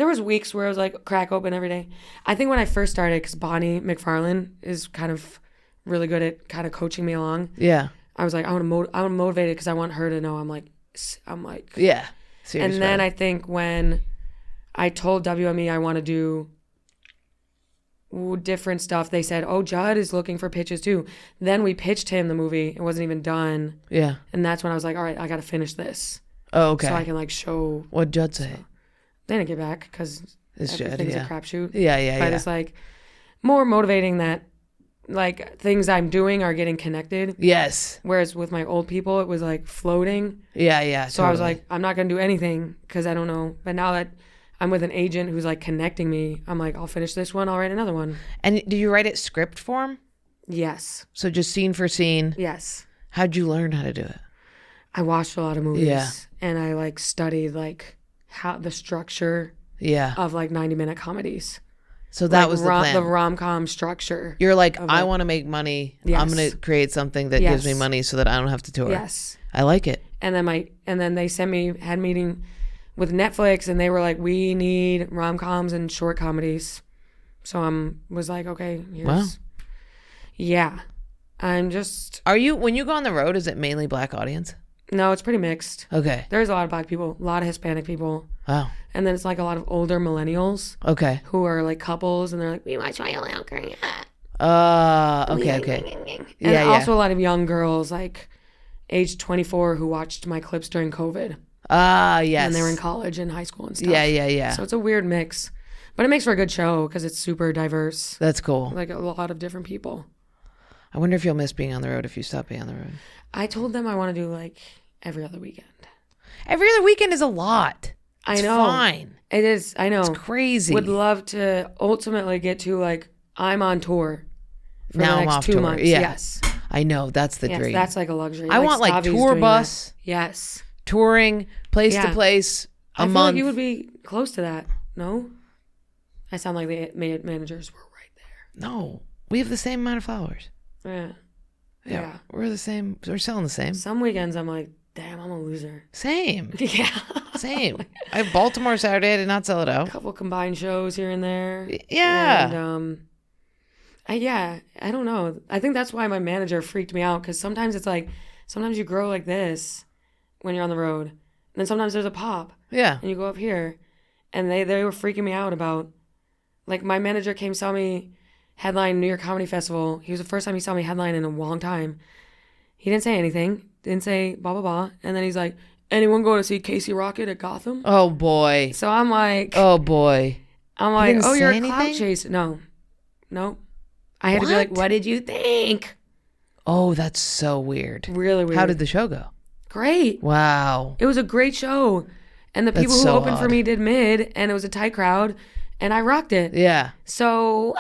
was weeks where I was like crack open every day. I think when I first started, because Bonnie McFarlane is kind of really good at kind of coaching me along. Yeah. I was like, I want to motivate it because I want her to know I'm like. Yeah. Serious And then about it. I think when I told WME I want to do different stuff, they said, oh, Judd is looking for pitches too. Then we pitched him the movie. It wasn't even done. Yeah. And that's when I was like, all right, I got to finish this. Oh, okay. So I can like show. What'd Judd say? They didn't get back because everything's a crapshoot. Yeah. But it's like more motivating that like things I'm doing are getting connected. Yes. Whereas with my old people, it was like floating. Yeah. So I was like, I'm not going to do anything because I don't know. But now that I'm with an agent who's like connecting me, I'm like, I'll finish this one. I'll write another one. And did you write it script form? Yes. So just scene for scene? Yes. How'd you learn how to do it? I watched a lot of movies. Yeah. And I like studied like how the structure of like 90-minute comedies. So that like was the plan. The rom-com structure. You're like, I want to make money. Yes. I'm going to create something that gives me money so that I don't have to tour. Yes. I like it. And then they had a meeting with Netflix and they were like, we need rom-coms and short comedies. So I was like, okay, here's. Wow. Yeah. I'm just. Are you, when you go on the road, is it mainly black audience? No, it's pretty mixed. Okay. There's a lot of black people, a lot of Hispanic people. Wow. And then it's like a lot of older millennials. Okay. Who are like couples and they're like, We watch Royal Alchemy. Okay. and Yeah. also a lot of young girls like age 24 who watched my clips during COVID. Yes. And they were in college and high school and stuff. Yeah. So it's a weird mix. But it makes for a good show because it's super diverse. That's cool. Like a lot of different people. I wonder if you'll miss being on the road if you stop being on the road. I told them I want to do like every other weekend. Every other weekend is a lot. I It's know. fine. It is. I know. It's crazy. Would love to ultimately get to like I'm on tour for Now the I'm next off 2 tour. months. Yeah. Yes. I know. That's the Yes, dream. that's like a luxury. I want like Stavi's tour doing bus, that. Yes. touring, place to Yeah. place, I feel month. like you would be close to that. No? I sound like the managers were right there. No. We have the same amount of followers. Yeah. Yeah. We're the same. We're selling the same. Some weekends I'm like, damn, I'm a loser. Same. Yeah. Same. I have Baltimore Saturday. I did not sell it out. A couple combined shows here and there. Yeah. And I don't know. I think that's why my manager freaked me out because sometimes it's like, sometimes you grow like this when you're on the road. And then sometimes there's a pop. Yeah. And you go up here. And they were freaking me out about, like my manager came saw me headline New York Comedy Festival. He was the first time he saw me headline in a long time. He didn't say anything. Didn't say blah, blah, blah. And then he's like, anyone going to see Casey Rocket at Gotham? Oh, boy. So I'm like, Oh, boy. oh, say you're a anything? clout chaser. No. I had to be like, what did you think? Oh, that's so weird. Really weird. How did the show go? Great. Wow. It was a great show. And the people That's who so opened for odd. me did mid, and it was a tight crowd, and I rocked it. Yeah. So,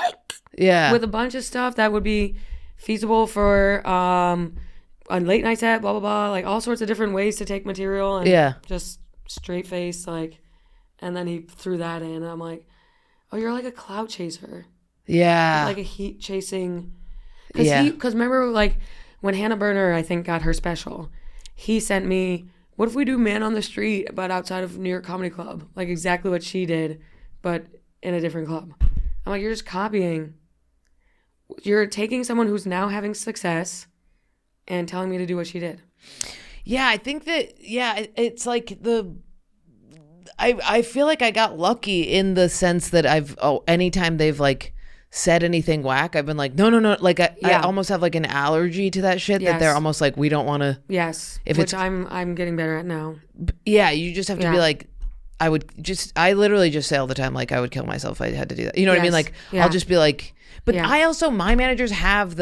Yeah. with a bunch of stuff that would be feasible for a late night set, blah, blah, blah, like all sorts of different ways to take material and Yeah. just straight face, like, and then he threw that in, and I'm like, oh, you're like a cloud chaser. Yeah. Like a heat chasing. Yeah. Because remember, like, when Hannah Berner, I think, got her special, he sent me, what if we do Man on the Street, but outside of New York Comedy Club? Like, exactly what she did, but in a different club. I'm like, you're just copying. You're taking someone who's now having success and telling me to do what she did. Yeah, I think that, it's like I feel like I got lucky in the sense that anytime they've like said anything whack, I've been like, no. Like I almost have like an allergy to that shit that they're almost like, we don't want to. Yes. Which I'm getting better at now. Yeah. You just have to be like, I literally just say all the time, like I would kill myself if I had to do that. You know what I mean? Like I'll just be like, but my managers have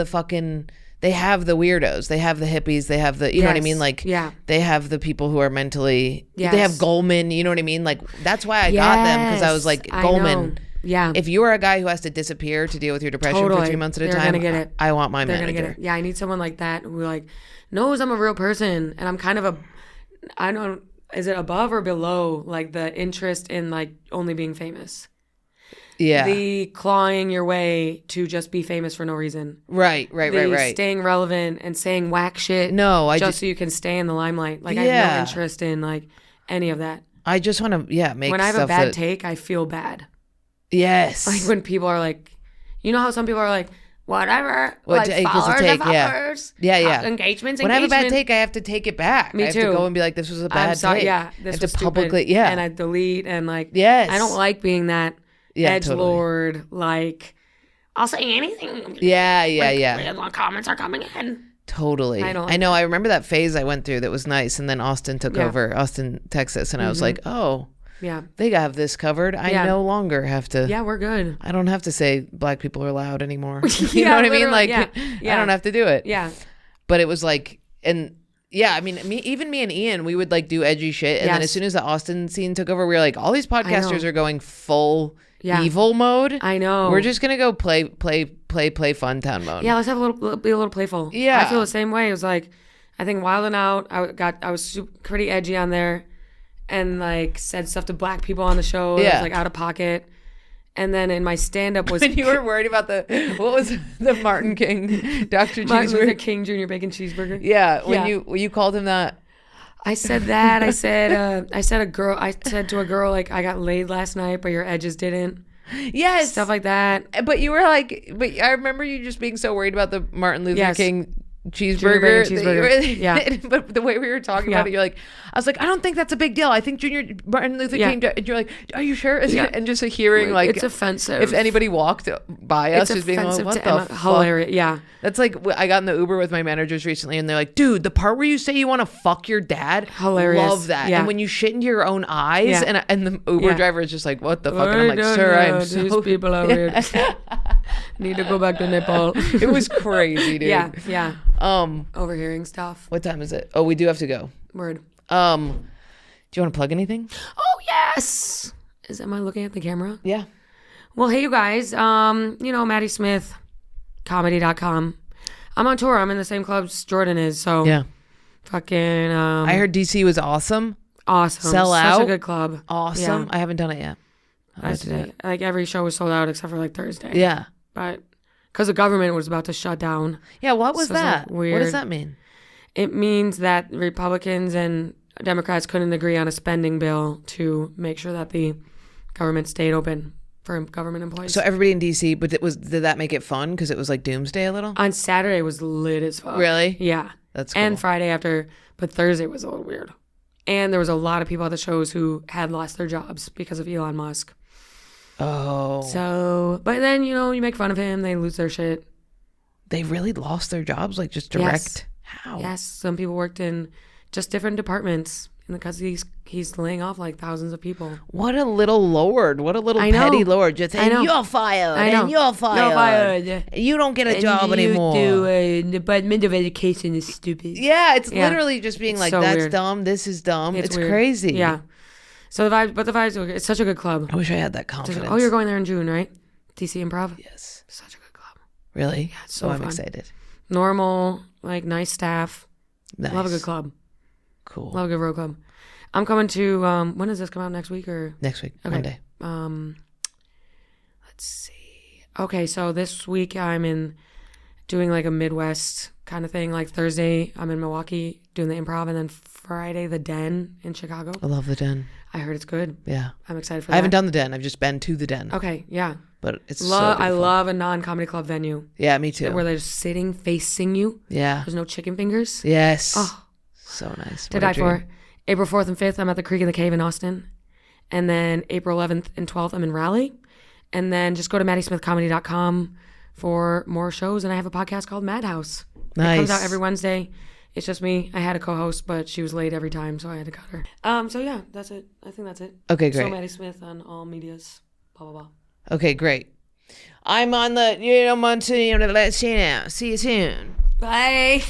they have the weirdos, they have the hippies, they have the, you know what I mean? Like, they have the people who are mentally, they have Goldman, you know what I mean? Like, that's why I got them, because I was like, Goldman, if you are a guy who has to disappear to deal with your depression for 3 months at a time, gonna get it. I want my They're manager. Gonna get it. Yeah, I need someone like that who like knows I'm a real person, and I'm kind of is it above or below like the interest in like only being famous? Yeah. The clawing your way to just be famous for no reason. Right. Staying relevant and saying whack shit. No, just so you can stay in the limelight. Like I have no interest in like any of that. I just want to make when I have stuff a bad take, I feel bad. Yes. Like when people are like, you know how some people are like, whatever. What like followers take, followers. Yeah. Engagements. When I have a bad take, I have to take it back. Me I have too. to go and be like, this was a bad take. Yeah, this was publicly. Yeah. And I delete and like. Yes. I don't like being that edgelord. Like, I'll say anything. Yeah. Comments are coming in. Totally. I know. I remember that phase I went through that was nice, and then Austin took over. Austin, Texas, and I was like, oh. Yeah. They have this covered. I no longer have to. Yeah, we're good. I don't have to say black people are loud anymore. You know what I mean? Like, I don't have to do it. Yeah. But it was like, and I mean, me and Ian, we would like do edgy shit. And then as soon as the Austin scene took over, we were like, all these podcasters are going full evil mode. I know. We're just going to go play fun town mode. Yeah, let's have be a little playful. Yeah. I feel the same way. It was like, I think Wild 'N Out, I was pretty edgy on there. And like said stuff to black people on the show. Yeah. It was like out of pocket. And then in my stand-up was... When you were worried about what was the Martin King Dr. Martin Cheeseburger? Luther King Jr. Bacon Cheeseburger. Yeah, when you called him that. I said that. I said to a girl, like, I got laid last night, but your edges didn't. Yes. Stuff like that. But you were like, I remember you just being so worried about the Martin Luther King cheeseburger. But the way we were talking about it, you're like, I was like, I don't think that's a big deal. I think Martin Luther King, and you're like, are you sure? And just hearing like, it's offensive. If anybody walked by us, just being like, what the fuck? Hilarious. Yeah. That's like, I got in the Uber with my managers recently, and they're like, dude, the part where you say you want to fuck your dad, hilarious. Love that. Yeah. And when you shit into your own eyes, and the Uber driver is just like, what the fuck? And I'm like, sir, I'm so... These people are weird. Need to go back to Nepal. It was crazy, dude. Yeah. Overhearing stuff. What time is it? Oh, we do have to go. Word. Do you want to plug anything? Oh yes. Am I looking at the camera? Yeah. Well, hey you guys. Maddy Smith, comedy.com. I'm on tour. I'm in the same clubs Jordan is. So yeah. Fucking. I heard DC was awesome. Awesome. Sell out. Such a good club. Awesome. Yeah. I haven't done it yet. Like every show was sold out except for like Thursday. Yeah. But because the government was about to shut down. Yeah. What was that? Like weird. What does that mean? It means that Republicans and Democrats couldn't agree on a spending bill to make sure that the government stayed open for government employees. So everybody in DC, but did that make it fun? Because it was like doomsday a little? On Saturday was lit as fuck. Really? Yeah. That's cool. And Friday after, but Thursday was a little weird. And there was a lot of people at the shows who had lost their jobs because of Elon Musk. Oh. So, but then, you make fun of him, they lose their shit. They really lost their jobs? Like just direct? Yes. How? Yes. Some people worked in just different departments because he's laying off like thousands of people. What a little lord. What a little petty lord. Just saying, you're fired. And you're fired. You don't get a job anymore. The Department of Education is stupid. Yeah, it's literally just being like, so that's weird. dumb. This is dumb. It's weird. crazy. Yeah. So the vibes, it's such a good club. I wish I had that confidence. Oh, you're going there in June, right? DC Improv? Yes. Such a good club. Really? Yeah, it's so fun. I'm excited. Normal, like nice staff. Nice. Love a good club. Cool. Love a good road club. I'm coming to, when does this come out, next week or? Next week, okay. Monday. let's see. Okay, so this week I'm doing like a Midwest kind of thing. Like Thursday, I'm in Milwaukee doing the Improv, and then Friday, the Den in Chicago. I love the Den. I heard it's good. Yeah. I'm excited for that. I haven't done the Den. I've just been to the Den. Okay, yeah. But it's I love a non-comedy club venue. Yeah, me too. Where they're just sitting, facing you. Yeah. There's no chicken fingers. Yes. Oh. So nice. To die for. April 4th and 5th, I'm at the Creek in the Cave in Austin. And then April 11th and 12th, I'm in Raleigh. And then just go to maddysmithcomedy.com for more shows. And I have a podcast called Madhouse. Nice. It comes out every Wednesday. It's just me. I had a co-host, but she was late every time, so I had to cut her. So yeah, that's it. I think that's it. Okay, great. So Maddy Smith on all medias. Blah, blah, blah. Okay, great. I'm on the, let's see you know. See you soon. Bye.